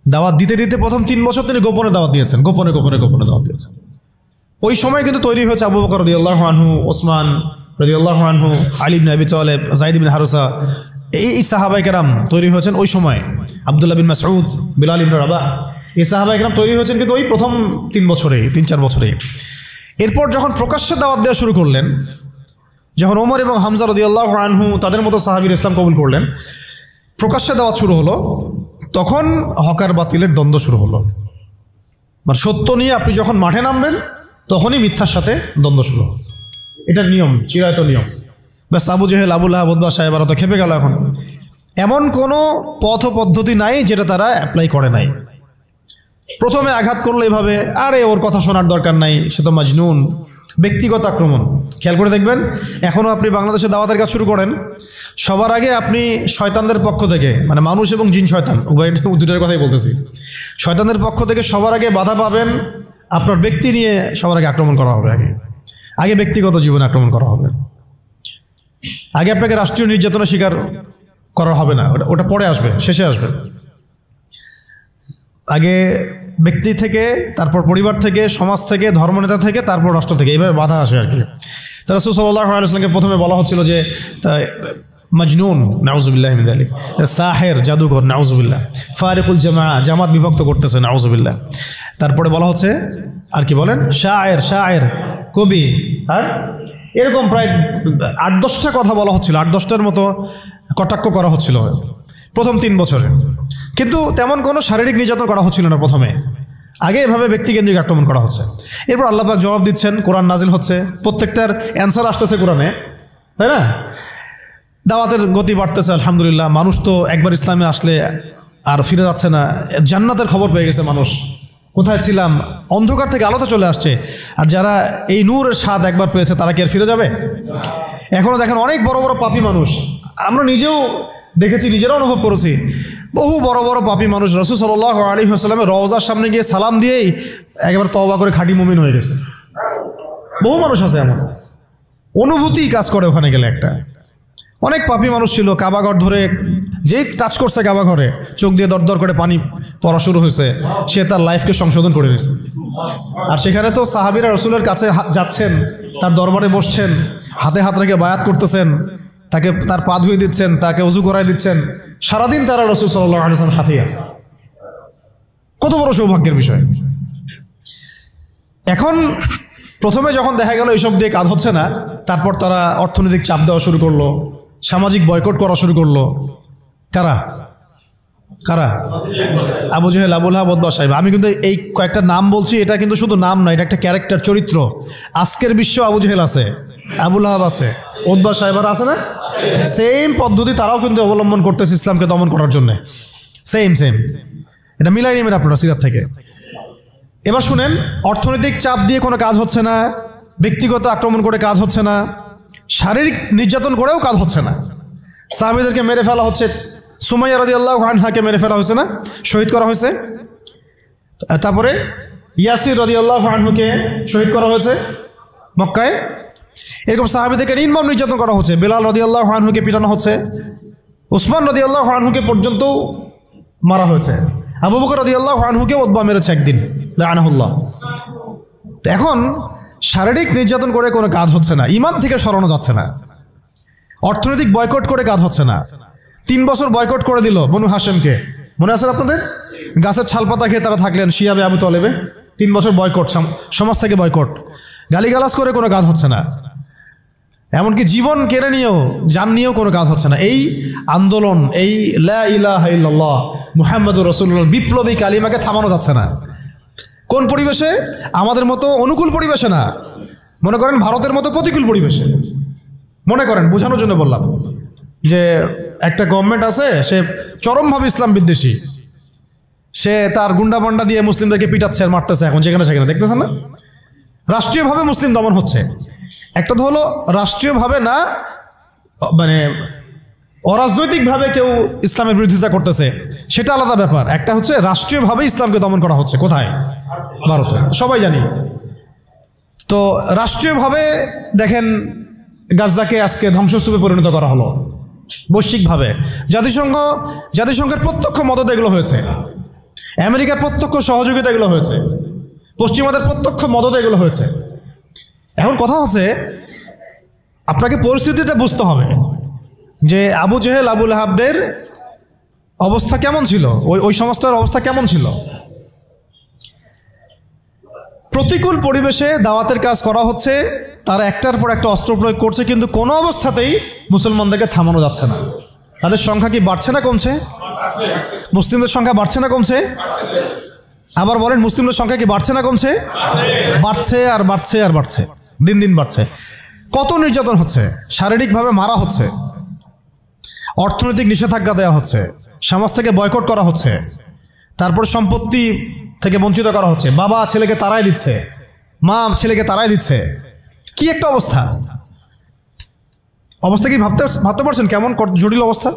দাওয়াত দিতে দিতে প্রথম 3 বছর তিনি গোপনে দাওয়াত দিয়েছেন, গোপনে গোপনে গোপনে দাওয়াত দিয়েছেন। ওই সময় কিন্তু তৈরি হয়েছে আবু বকর রাদিয়াল্লাহু আনহু, ওসমান রাদিয়াল্লাহু আনহু, আলী ইবনে আবি তালেব, যায়েদ ইবনে হারসা, এই সাহাবায়ে কেরাম তৈরি হয়েছেন ওই সময়। আব্দুল্লাহ বিন মাসউদ, বিলাল ইবনে রাবাহ, এই সাহাবায়ে কেরাম তৈরি হয়েছেন কিন্তু ওই প্রথম 3-4 বছরে। এরপর যখন প্রকাশ্যে দাওয়াত দেওয়া শুরু করলেন, যখন ওমর এবং হামজা রাদিয়াল্লাহু আনহু তাদের মতো সাহাবীর ইসলাম কবুল করলেন, প্রকাশ্যে দাওয়াত শুরু হলো, তখন হকার বাতিলের দ্বন্দ্ব শুরু হলো। মানে সত্য নিয়ে আপনি যখন মাঠে নামবেন, তখনই মিথ্যার সাথে দ্বন্দ্ব শুরু হলো। এটার নিয়ম, চিরায়ত নিয়ম। ব্যাস Abu Jahl, Abu Lahab, Utba সাহেবারা তো খেপে গেল। এখন এমন কোনো পথ পদ্ধতি নাই যেটা তারা অ্যাপ্লাই করে নাই। প্রথমে আঘাত করলো এভাবে, আরে ওর কথা শোনার দরকার নাই, সে তো মাজনুন। ব্যক্তিগত আক্রমণ খেয়াল করে দেখবেন, এখনও আপনি বাংলাদেশে দাওয়াতের কাজ শুরু করেন, সবার আগে আপনি শয়তানদের পক্ষ থেকে, মানে মানুষ এবং জিন শয়তান উভয় দুটোর কথাই বলতেছি, শয়তানদের পক্ষ থেকে সবার আগে বাধা পাবেন আপনার ব্যক্তি নিয়ে। সবার আগে আক্রমণ করা হবে, আগে ব্যক্তিগত জীবনে আক্রমণ করা হবে। আগে আপনাকে রাষ্ট্রীয় নির্যাতনের শিকার করা হবে না, ওটা পরে আসবে, শেষে আসবে। আগে ব্যক্তি থেকে, তারপর পরিবার থেকে, সমাজ থেকে, ধর্মনেতা থেকে, তারপর রাষ্ট্র থেকে, এইভাবে বাধা আসে আর কি। তা রাসূল সাল্লাল্লাহু আলাইহি ওয়াসাল্লামকে প্রথমে বলা হচ্ছিল যে মজনুন, নাউজুবিল্লাহ মিন যালিক, সাহের, জাদুঘর, নাউজুবিল্লাহ, ফারিকুল জামাত বিভক্ত করতেছে, নাউজুবিল্লাহ। তারপরে বলা হচ্ছে আর কি বলেন, শায়ের, কবি, আর এরকম প্রায় 8-10টা কথা বলা হচ্ছিল, 8-10টার মতো কটাক্ষ করা হচ্ছিল প্রথম 3 বছরে। কিন্তু তেমন কোনো শারীরিক নির্যাতন করা হচ্ছিল না প্রথমে, আগে এভাবে ব্যক্তিকেন্দ্রিক আক্রমণ করা হচ্ছে। এরপর আল্লাহ পাক জবাব দিচ্ছেন, কোরআন নাজিল হচ্ছে, প্রত্যেকটার অ্যান্সার আসতেছে কোরআনে, তাই না? দাওয়াতের গতি বাড়তেছে আলহামদুলিল্লাহ। মানুষ তো একবার ইসলামে আসলে আর ফিরে যাচ্ছে না, জান্নাতের খবর পেয়ে গেছে মানুষ। কোথায় ছিলাম, অন্ধকার থেকে আলোতে চলে আসছে। আর যারা এই নূরের স্বাদ একবার পেয়েছে তারা কি আর ফিরে যাবে? এখনও দেখেন অনেক বড় বড় পাপী মানুষ, আমরা নিজেও দেখেছি, নিজেরাও অনুভব করেছি, বহু বড় বড় পাপী মানুষ রাসূল সাল্লাল্লাহু আলাইহি ওয়াসাল্লামের রওজার সামনে গিয়ে সালাম দিয়েই একেবারে তওবা করে খাঁটি মুমিন হয়ে গেছে। বহু মানুষ আছে এমন, অনুভূতি কাজ করে ওখানে গেলে। একটা অনেক পাপী মানুষ ছিল, কাবাঘর ধরে যেই টাচ করছে কাবাঘরে, চোখ দিয়ে দরদর করে পানি পড়া শুরু হয়েছে, সে তার লাইফকে সংশোধন করে নিয়েছে। আর সেখানে তো সাহাবীরা রাসূলের কাছে যাচ্ছেন, তার দরবারে বসছেন, হাতে হাত রেখে বায়াত করতেছেন, তাকে তার পা ধুয়ে দিচ্ছেন, তাকে ওযু করাই দিচ্ছেন, সারাদিন তারা রাসূল সাল্লাল্লাহু আলাইহি ওয়াসাল্লামের সাথেই আছে। কত বড় সৌভাগ্যের বিষয়। এখন প্রথমে যখন দেখা গেল এইসব দিয়ে কাজ হচ্ছে না, তারপর তারা অর্থনৈতিক চাপ দেওয়া শুরু করলো, সামাজিক বয়কট করা শুরু করলো। কারা? Abu Jahl, Abu Lahab, Utba, শাইবা। আমি কিন্তু এই কয়েকটা নাম বলছি, এটা কিন্তু শুধু নাম না, এটা একটা ক্যারেক্টার, চরিত্র। আজকের বিশ্ব আবু জেহেল আছে, আবু লাহাব আছে, উতবা, শাইবার আছে না? সেম পদ্ধতি তারাও কিন্তু অবলম্বন করতেছে ইসলামকে দমন করার জন্য। সেম এটা মিলাই নেবেন আপনারা সিরাত থেকে। এবার শুনেন, অর্থনৈতিক চাপ দিয়ে কোনো কাজ হচ্ছে না, ব্যক্তিগত আক্রমণ করে কাজ হচ্ছে না, শারীরিক নির্যাতন করেও কাজ হচ্ছে না। সাহাবীদেরকে মেরে ফেলা হচ্ছে, সুমাইয়া রাদিয়াল্লাহু আনহাকে মেরে ফেলা হয়েছে না, শহীদ করা হয়েছে। তারপরে ইয়াসির রাদিয়াল্লাহু আনহুকে শহীদ করা হয়েছে মক্কায়। এরকম সাহাবীদেরকে নির্মম নির্যাতন করা হচ্ছে, বেলাল রাদিয়াল্লাহু আনহুকে পিটানো হচ্ছে, উসমান রাদিয়াল্লাহু আনহুকে পর্যন্ত মারা হয়েছে, আবু বকর রাদিয়াল্লাহু আনহুকে উতবা মেরেছে একদিন, লাআনাহুল্লাহ। এখন শারীরিক নির্যাতন করে কোনো কাজ হচ্ছে না, ঈমান থেকে সরানো যাচ্ছে না, অর্থনৈতিক বয়কট করে কাজ হচ্ছে না। 3 বছর বয়কট করে দিল বনু হাশেমকে, মনে আছে আপনাদের? গাছের ছালপাতা খেয়ে তারা থাকলেন শিয়াবে আবু তলেবে। 3 বছর বয়কট, সমাজ থেকে বয়কট, গালিগালাজ করে কোনো কাজ হচ্ছে না, এমনকি জীবন কেড়ে নিয়েও, জান নিয়েও কোনো কাজ হচ্ছে না। এই আন্দোলন, এই লা ইলাহা ইল্লাল্লাহ মুহাম্মাদুর রাসূলুল্লাহ বিপ্লবী কালিমাকে থামানো যাচ্ছে না। কোন পরিবেশে? আমাদের মতো অনুকূল পরিবেশে না, মনে করেন ভারতের মতো প্রতিকূল পরিবেশে। মনে করেন, বোঝানোর জন্য বললাম যে একটা গভর্নমেন্ট আছে, সে চরমভাবে ইসলাম বিদ্বেষী, সে তার গুন্ডা বান্ডা দিয়ে মুসলিমদেরকে পিটাচ্ছে আর মারতেছে, এখন যেখানে সেখানে, দেখতেছেন না? রাষ্ট্রীয়ভাবে মুসলিম দমন হচ্ছে। একটা তো হলো রাষ্ট্রীয়ভাবে না, মানে অরাজনৈতিকভাবে কেউ ইসলামের বিরোধিতা করতেছে, সেটা আলাদা ব্যাপার। একটা হচ্ছে রাষ্ট্রীয়ভাবে ইসলামকে দমন করা হচ্ছে। কোথায়? ভারতে, সবাই জানি। তো রাষ্ট্রীয়ভাবে দেখেন গাজাকে আজকে ধ্বংসস্তূপে পরিণত করা হলো বৈশ্বিকভাবে। জাতিসংঘের প্রত্যক্ষ মদত এগুলো হয়েছে, আমেরিকার প্রত্যক্ষ সহযোগিতা এগুলো হয়েছে, পশ্চিমাদের প্রত্যক্ষ মদত এগুলো হয়েছে। এখন কথা হচ্ছে, আপনাকে পরিস্থিতিটা বুঝতে হবে যে আবু জেহেল, আবু লাহাবদের অবস্থা কেমন ছিল, ওই সমাজটার অবস্থা কেমন ছিল। প্রতিকূল পরিবেশে দাওয়াতের কাজ করা হচ্ছে, তারা একটার পর একটা অস্ত্র প্রয়োগ করছে, কিন্তু কোনো অবস্থাতেই মুসলমানদেরকে থামানো যাচ্ছে না। তাদের সংখ্যা কি বাড়ছে না কমছে? মুসলিমদের সংখ্যা বাড়ছে না কমছে? আবার বলেন, মুসলিমদের সংখ্যা কি বাড়ছে না কমছে? বাড়ছে আর বাড়ছে আর বাড়ছে, দিন দিন বাড়ছে। কত নির্যাতন হচ্ছে, শারীরিকভাবে মারা হচ্ছে, অর্থনৈতিক নিষেধাজ্ঞা দেওয়া হচ্ছে, সমাজ থেকে বয়কট করা হচ্ছে, তারপর সম্পত্তি থেকে বঞ্চিত করা হচ্ছে, বাবা ছেলেকে তাড়াই দিচ্ছে, মা ছেলেকে তাড়াই দিচ্ছে। কি একটা অবস্থা! অবস্থা কি ভাবতে পারছেন কেমন জটিল অবস্থা?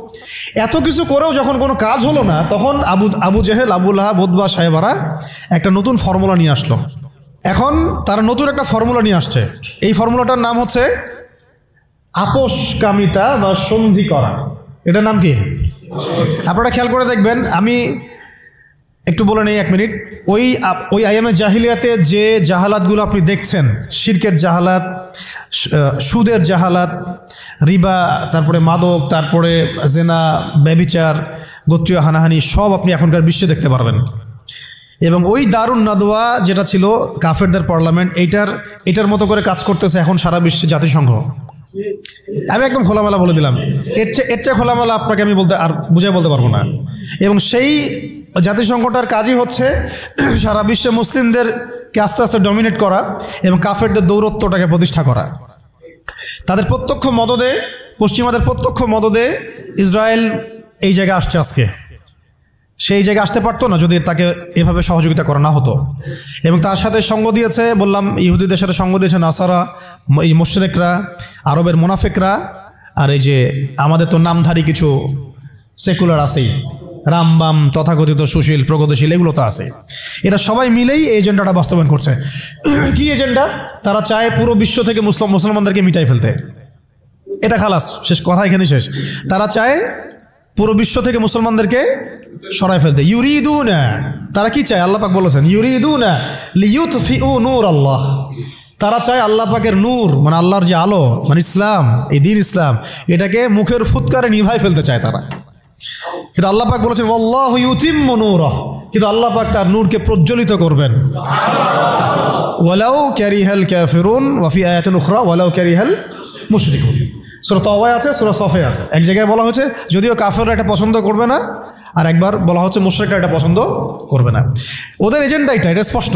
এত কিছু করেও যখন কোনো কাজ হলো না, তখন Abu Jahl, Abu Lahab, Utba সাহেবারা একটা নতুন ফর্মুলা নিয়ে আসলো। এখন তারা নতুন একটা ফর্মুলা নিয়ে আসছে। এই ফর্মুলাটার নাম হচ্ছে আপোষকামিতা বা সন্ধি করা। এটার নাম কি? আপনারা খেয়াল করে দেখবেন, আমি একটু বলে নেই 1 মিনিট। ওই আইয়ামে জাহিলিয়াতে যে জাহালাতগুলো আপনি দেখছেন, শিরকের জাহালাত, সুদের জাহালাত, রিবা, তারপরে মাদক, তারপরে জেনা, ব্যভিচার, গোত্রীয় হানাহানি, সব আপনি এখনকার বিশ্বে দেখতে পারবেন। এবং ওই দারুন নাদওয়া যেটা ছিল কাফেরদের পার্লামেন্ট, এটার মতো করে কাজ করতেছে এখন সারা বিশ্বে জাতিসংঘ। আমি একদম খোলামেলা বলে দিলাম, এর চেয়ে খোলামেলা আপনাকে আমি বুঝাই বলতে পারবো না। এবং সেই জাতিসংঘটার কাজই হচ্ছে সারা বিশ্বে মুসলিমদেরকে আস্তে আস্তে ডমিনেট করা এবং কাফেরদের দৌরত্বটাকে প্রতিষ্ঠা করা। তাদের প্রত্যক্ষ মদদে, পশ্চিমাদের প্রত্যক্ষ মদদে ইসরায়েল এই জায়গায় আসছে আজকে। সেই জায়গায় আসতে পারতো না যদি তাকে এভাবে সহযোগিতা করা না হতো। এবং তার সাথে সঙ্গ দিয়েছে, বললাম, ইহুদিদের সাথে সঙ্গ দিয়েছে নাসারা, এই মুশরিকরা, আরবের মুনাফিকরা, আর এই যে আমাদের তো নামধারী কিছু সেকুলার আছেই, রামবাম, তথাকথিত সুশীল, প্রগতিশীল, এগুলো তো আছে। এরা সবাই মিলেই এই এজেন্ডাটা বাস্তবায়ন করছে। কি এজেন্ডা? তারা চায় পুরো বিশ্ব থেকে মুসলমানদেরকে মিটাই ফেলতে। এটা খালাস, শেষ কথা, এখানে শেষ। তারা চায় পুরো বিশ্ব থেকে মুসলমানদেরকে সরাই ফেলতে। ইউরিদুনা, তারা কি চায়? আল্লাহ পাক বলেছেন ইউরিদুনা লিইউতফিউ নূর আল্লাহ। তারা চায় আল্লাহ পাকের নূর, মানে আল্লাহর যে আলো, মানে ইসলাম, এই দ্বীন ইসলাম, এটাকে মুখের ফুৎকারে নিভাই ফেলতে চায় তারা। কিন্তু আল্লাহ পাক বলেছেন আল্লাহু ইউতিম্মু নূরাহ, কিন্তু আল্লাহ পাক তার নূরকে প্রজ্বলিত করবেন। ওয়ালাউ কারিহাল কাফিরুন ওয়া ফি আয়াতিন উখরা ওয়ালাউ কারিহাল মুশরিকুন। সূরা তাওবায় আছে, সূরা সফে আছে। এক জায়গায় বলা হচ্ছে যদিও কাফেররা এটা পছন্দ করবে না, আর একবার বলা হচ্ছে মুশরিকরা এটা পছন্দ করবে না। ওদের এজেন্ডা এটা স্পষ্ট।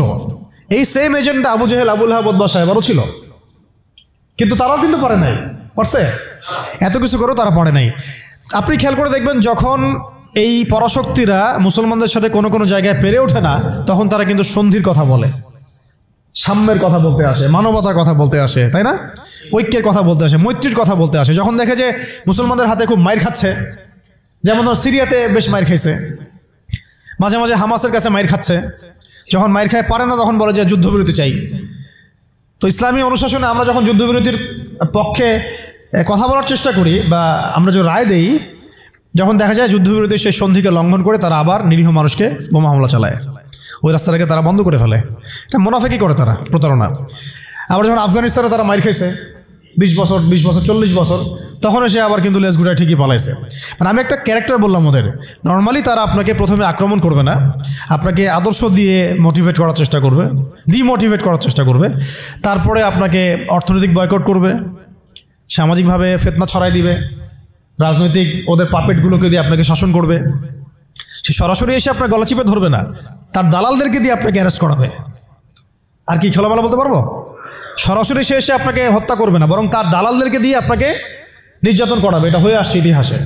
এই same agenda Abu Jahl, Abu Lahab, Utba সাহেবারও ছিল, কিন্তু তারাও কিন্তু পারে নাই। পারছে? এত কিছু করেও তারা পারে নাই। আপনি খেয়াল করে দেখবেন, যখন এই পরাশক্তিরা মুসলমানদের সাথে কোনো কোনো জায়গায় পেরে ওঠে না, তখন তারা কিন্তু সন্ধির কথা বলে, সাম্যের কথা বলতে আসে, মানবতার কথা বলতে আসে, তাই না? ঐক্যের কথা বলতে আসে, মৈত্রীর কথা বলতে আসে। যখন দেখে যে মুসলমানদের হাতে খুব মাইর খাচ্ছে, যেমন সিরিয়াতে বেশ মাইর খাইছে, মাঝে মাঝে হামাসের কাছে মাইর খাচ্ছে, যখন মাইর খায় পারে না তখন বলে যে যুদ্ধবিরতি চাই। তো ইসলামী অনুশাসনে আমরা যখন যুদ্ধবিরতির পক্ষে কথা বলার চেষ্টা করি বা আমরা যে রায় দেই, যখন দেখা যায় যুদ্ধবিরতির সেই সন্ধিকে লঙ্ঘন করে তারা আবার নিরীহ মানুষকে বোমা হামলা চালায়, ওই রাস্তাটাকে তারা বন্ধ করে ফেলে। এটা মুনাফিকি করে তারা, প্রতারণা। আবার যখন আফগানিস্তানে তারা মাইর খাইছে 20 বছর, 40 বছর, তখন এসে আবার কিন্তু লেজ ঘুরায় ঠিকই পালাইছে। মানে আমি একটা ক্যারেক্টার বললাম ওদের। নর্মালি তারা আপনাকে প্রথমে আক্রমণ করবে না, আপনাকে আদর্শ দিয়ে মোটিভেট করার চেষ্টা করবে, ডিমোটিভেট করার চেষ্টা করবে, তারপরে আপনাকে অর্থনৈতিক বয়কট করবে, সামাজিকভাবে ফিতনা ছড়াই দিবে, রাজনৈতিক ওদের পাপেটগুলোকে দিয়ে আপনাকে শাসন করবে। সে সরাসরি এসে আপনার গলা চিপে ধরবে না, তার দালালদেরকে দিয়ে আপনাকে অ্যারেস্ট করাবে। আর কি খোলামেলা বলতে পারবো? সরাসরি সে এসে আপনাকে হত্যা করবে না, বরং তার দালালদেরকে দিয়ে আপনাকে নির্যাতন করাবে। এটা হয়ে আসছে ইতিহাসে,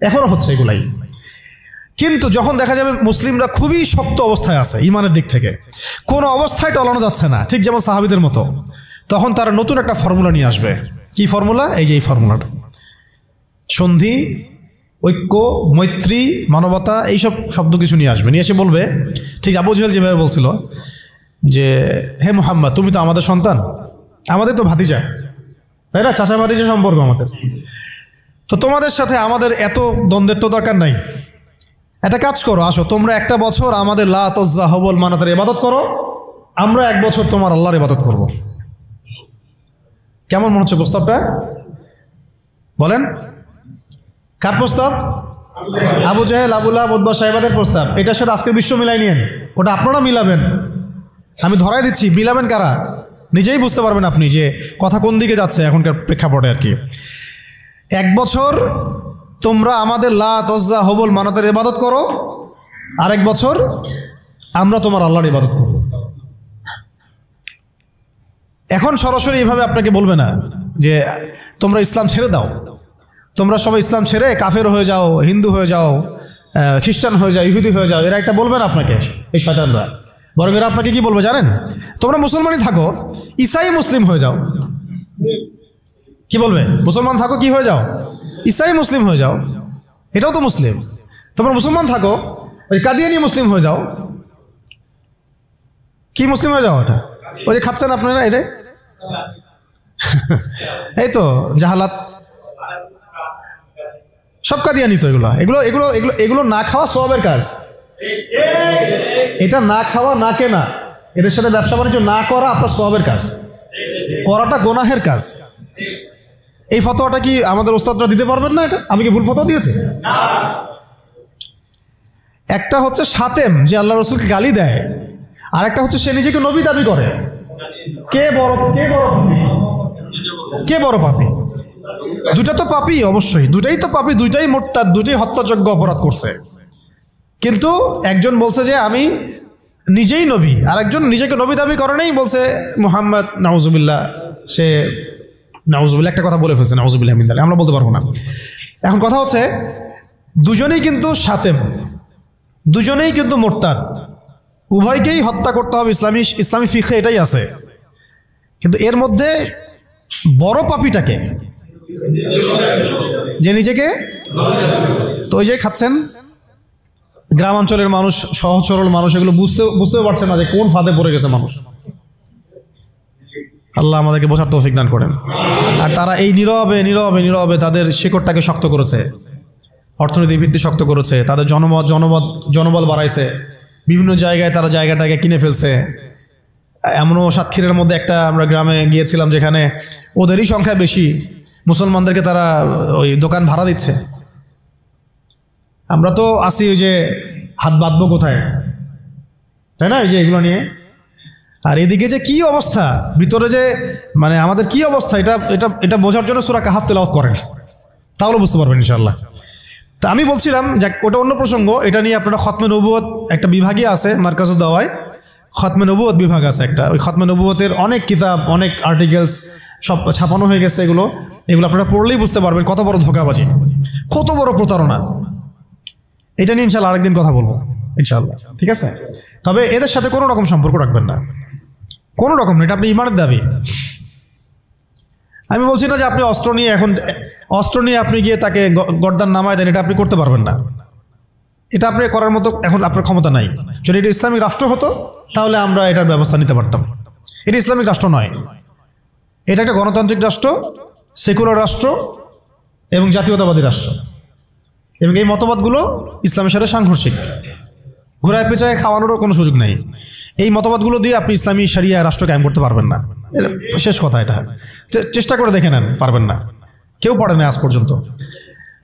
এখনো হচ্ছে এগুলাই। কিন্তু যখন দেখা যাবে মুসলিমরা খুবই শক্ত অবস্থায় আছে ইমানের দিক থেকে, কোনো অবস্থায় টলানো যাচ্ছে না, ঠিক যেমন সাহাবীদের মতো, তখন তারা নতুন একটা ফর্মুলা নিয়ে আসবে। কি ফর্মুলা? এই যে এই ফর্মুলাটা, সন্ধি, ঐক্য, মৈত্রী, মানবতা, এইসব শব্দ কিছু নিয়ে আসবে। নিয়ে এসে বলবে, ঠিক আবু জেহেল যেভাবে বলছিল যে হে মুহাম্মদ, তুমি তো আমাদের সন্তান, আমাদের তো ভাতিজা, তাই না? চাচা ভাতিজা সম্পর্ক আমাদের, তো তোমাদের সাথে আমাদের এত দ্বন্দ্বের তো দরকার নাই। একটা কাজ করো, আসো তোমরা একটা বছর আমাদের লাত উজ্জা হবল মানাতের ইবাদত করো, আমরা 1 বছর তোমার আল্লাহর ইবাদত করব। কেমন মনে হচ্ছে প্রস্তাবটা? বলেন, কার প্রস্তাব? Abu Jahl, Abu Lahab, Utba সাহেবাদের প্রস্তাব। এটার সাথে আজকের বিশ্ব মিলাই নিয়েন, ওটা আপনারা মিলাবেন। আমি ধরাই দিচ্ছি, মিলাবেন কারা নিজেই বুঝতে পারবেন আপনি যে কথা কোন দিকে যাচ্ছে এখনকার প্রেক্ষাপটে আর কি। 1 বছর তোমরা আমাদের লাত উজ্জা হবল মানাতের ইবাদত করো, আর 1 বছর আমরা তোমার আল্লাহর ইবাদত করব। এখন সরাসরি এইভাবে আপনাকে বলবে না যে তোমরা ইসলাম ছেড়ে দাও, তোমরা সবাই ইসলাম ছেড়ে কাফের হয়ে যাও, হিন্দু হয়ে যাও, খ্রিস্টান হয়ে যাও, ইহুদি হয়ে যাও, এরা একটা বলবে না আপনাকে এই শয়তানরা। বরং এরা আপনাকে কি বলবে জানেন, তোমরা মুসলমানই থাকো, ঈসাই মুসলিম হয়ে যাও। কি বলবে? মুসলমান থাকো, কি হয়ে যাও? ঈসাই মুসলিম হয়ে যাও, এটাও তো মুসলিম। তোমরা মুসলমান থাকো, ওই কাদিয়ানি মুসলিম হয়ে যাও। কি মুসলিম হয়ে যাও? এটা ওই যে খাচ্ছেন আপনারা, এটাই এই তো জাহালাত, সব কাদিয়ানি তো। এগুলো এগুলো এগুলো এগুলো এগুলো না খাওয়া সওয়াবের কাজ। এটা না খাওয়া, না কেনা, এদের সাথে ব্যবসা বাণিজ্য না করা আপনার সওয়াবের কাজ, করাটা গুনাহের কাজ। এই ফতোয়াটা কি আমাদের ওস্তাদরা দিতে পারবেন না? এটা আমি কি ভুল ফতোয়া দিয়েছি? একটা হচ্ছে সাতেম, যে আল্লাহ রসুলকে গালি দেয়, আর একটা হচ্ছে সে নিজেকে নবী দাবি করে। কে বড় পাপী? দুটা তো পাপী, অবশ্যই দুটাই তো পাপী, দুইটাই মুরতাদ, দুটাই হত্যাযোগ্য অপরাধ করছে। কিন্তু একজন বলছে যে আমি নিজেই নবী, আর একজন নিজেকে নবী দাবি করে নাই, বলছে মুহাম্মদ নাউজুবিল্লাহ, সে নাউজুবিল্লাহ একটা কথা বলে ফেলছে, নাউজুবিল্লাহ মিন যালিক, আমরা বলতে পারবো না। এখন কথা হচ্ছে দুজনেই কিন্তু সাতেম, দুজনেই কিন্তু মুরতাদ, উভয়কেই হত্যা করতে হবে। ইসলামী ফিকহে এটাই আছে। কিন্তু এর মধ্যে বড় পাপীটাকে, যে নিজেকে, তো ওই যে খাচ্ছেন গ্রামাঞ্চলের মানুষ, সহজ সরল মানুষ, এগুলো বুঝতেও পারছে না যে কোন ফাঁদে পড়ে গেছে মানুষ। আল্লাহ আমাদেরকে বোঝার তৌফিক দান করেন। আর তারা এই নীরবে নীরবে নীরবে তাদের শিকড়টাকে শক্ত করেছে, অর্থনৈতিক ভিত্তি শক্ত করেছে, তাদের জনবল বাড়াইছে, বিভিন্ন জায়গায় তারা জায়গাটাকে কিনে ফেলছে। এমনও সাতক্ষীরার মধ্যে একটা আমরা গ্রামে গিয়েছিলাম যেখানে ওদেরই সংখ্যা বেশি, মুসলমানদেরকে তারা ওই দোকান ভাড়া দিচ্ছে। আমরা তো আসি ওই যে হাত বাঁধবো কোথায়, তাই না, এই যে এগুলো নিয়ে। আর এদিকে যে কি অবস্থা, ভিতরে যে মানে আমাদের কি অবস্থা, এটা এটা এটা বোঝার জন্য সূরা কাহাফ তেলাওয়াত করেন, তাহলে বুঝতে পারবেন ইনশাআল্লাহ। তা আমি বলছিলাম যে ওটা অন্য প্রসঙ্গ, এটা নিয়ে আপনারা খতমে নবুয়ত একটা বিভাগই আছে মার্কাজুদ দাওয়ায়, খতমে নবুয়ত বিভাগ আছে একটা। ওই খতমে নবুয়তের অনেক কিতাব, অনেক আর্টিকেলস সব ছাপানো হয়ে গেছে। এগুলো আপনারা পড়লেই বুঝতে পারবেন কত বড় ধোঁকাবাজি, কত বড় প্রতারণা। এটা নিয়ে ইনশাআল্লাহ আরেকদিন কথা বলবো ইনশাআল্লাহ, ঠিক আছে? তবে এদের সাথে কোনো রকম সম্পর্ক রাখবেন না, কোনো রকম না। এটা আপনি ইমানের দাবি। আমি বলছি না যে আপনি অস্ত্র নিয়ে আপনি গিয়ে তাকে গর্দান নামায় দেন, এটা আপনি করতে পারবেন না। এটা আপনি করার মতো এখন আপনার ক্ষমতা নাই। যদি এটা ইসলামিক রাষ্ট্র হতো তাহলে আমরা এটার ব্যবস্থা নিতে পারতাম। এটা ইসলামিক রাষ্ট্র নয়, এটা একটা গণতান্ত্রিক রাষ্ট্র, সেকুলার রাষ্ট্র এবং জাতীয়তাবাদী রাষ্ট্র। এবং এই মতবাদগুলো ইসলামের সাথে সাংঘর্ষিক, ঘোরায় পেঁচায় খাওয়ানোরও কোনো সুযোগ নেই। এই মতবাদগুলো দিয়ে আপনি ইসলামী শরিয়া রাষ্ট্র কায়েম করতে পারবেন না, এটা শেষ কথা। এটা চেষ্টা করে দেখে নেন, পারবেন না, কেউ পারে না আজ পর্যন্ত।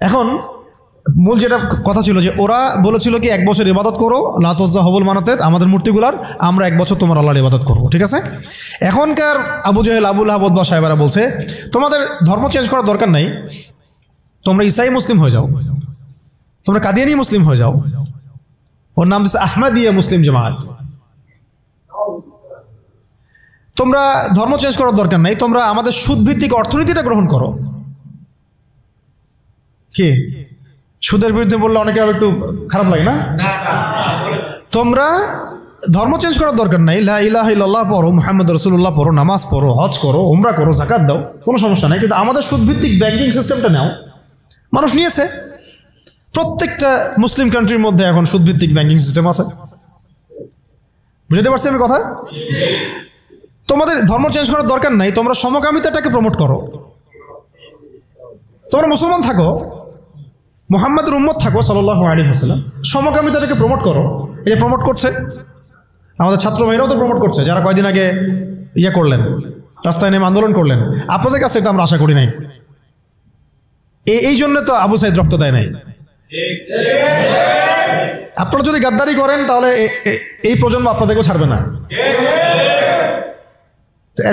এখন মূল যেটা কথা ছিল যে ওরা বলেছিল কি 1 বছর ইবাদত করো লাত উজ্জা হবল মানাতের, আমাদের মূর্তিগুলার, আমরা 1 বছর তোমার আল্লাহর ইবাদত করবো, ঠিক আছে? এখনকার আবু জেহেল, আবুল আহাব বা সাহেবারা বলছে তোমাদের ধর্ম চেঞ্জ করার দরকার নাই, তোমরা ঈসাই মুসলিম হয়ে যাও, তোমরা কাদিয়ানি মুসলিম হয়ে যাও। ওর নাম দিচ্ছে আহমদিয়া মুসলিম জামাত। তোমরা ধর্ম চেঞ্জ করার দরকার নাই, তোমরা আমাদের সুদভিত্তিক অর্থনীতিটা গ্রহণ করো। কি সুদের বিরুদ্ধে বললে অনেকে একটু খারাপ লাগে না? তোমরা ধর্ম চেঞ্জ করার দরকার নাই, লা ইলাহা ইল্লাল্লাহ পড়ো, মুহাম্মদ রাসূলুল্লাহ পড়ো, নামাজ পড়ো, হজ করো, উমরা করো, যাকাত দাও, কোনো সমস্যা নাই। কিন্তু আমাদের সুদভিত্তিক ব্যাংকিং সিস্টেমটা নাও। মানুষ নিয়েছে, প্রত্যেকটা মুসলিম কান্ট্রির মধ্যে এখন সুদভিত্তিক ব্যাংকিং সিস্টেম আছে। বুঝতে পারছি আমি কথা? তোমাদের ধর্ম চেঞ্জ করার দরকার নাই, তোমরা সমকামিতাটাকে প্রমোট করো। তোমরা মুসলমান থাকো, মুহাম্মদের উম্মত থাকো সাল্লাল্লাহু আলাইহি ওয়াসাল্লাম, সমকামিতাটাকে প্রমোট করো। এই যে প্রমোট করছে আমাদের ছাত্র ভাইরাও তো প্রমোট করছে, যারা কয়দিন আগে করলেন, রাস্তায় নেমে আন্দোলন করলেন। আপনাদের কাছে এটা আমরা আশা করি নাই। এই জন্য তো আবু সাইদ রক্ত দেয় নাই। আপনারা যদি গাদ্দারি করেন তাহলে এই প্রজন্ম আপনাদেরকেও ছাড়বে না।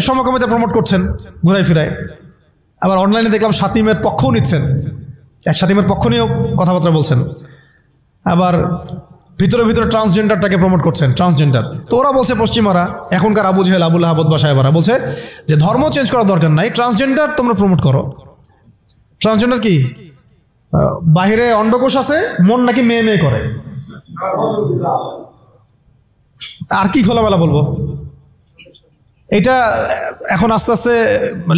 সমকামিতা প্রমোট করছেন ঘুরাই ফিরায়, আবার অনলাইনে দেখলাম সাতিমের পক্ষও নিচ্ছেন, সাতিমের পক্ষ নিয়েও কথাবার্তা বলছেন। আবার ভিতরে ভিতরে ট্রান্সজেন্ডারটাকে প্রমোট করছেন, ট্রান্সজেন্ডার। তো ওরা বলছে, পশ্চিমারা, এখনকার আবু জেহেল, আবুল আহাব বা সাহেবারা বলছে যে ধর্ম চেঞ্জ করার দরকার নাই, ট্রান্সজেন্ডার তোমরা প্রমোট করো। ট্রান্সজেন্ডার কি? বাহিরে অন্ডকোষ আছে, মন নাকি মেয়ে মেয়ে করে। আর কি খোলামেলা বলবো, এটা এখন আস্তে আস্তে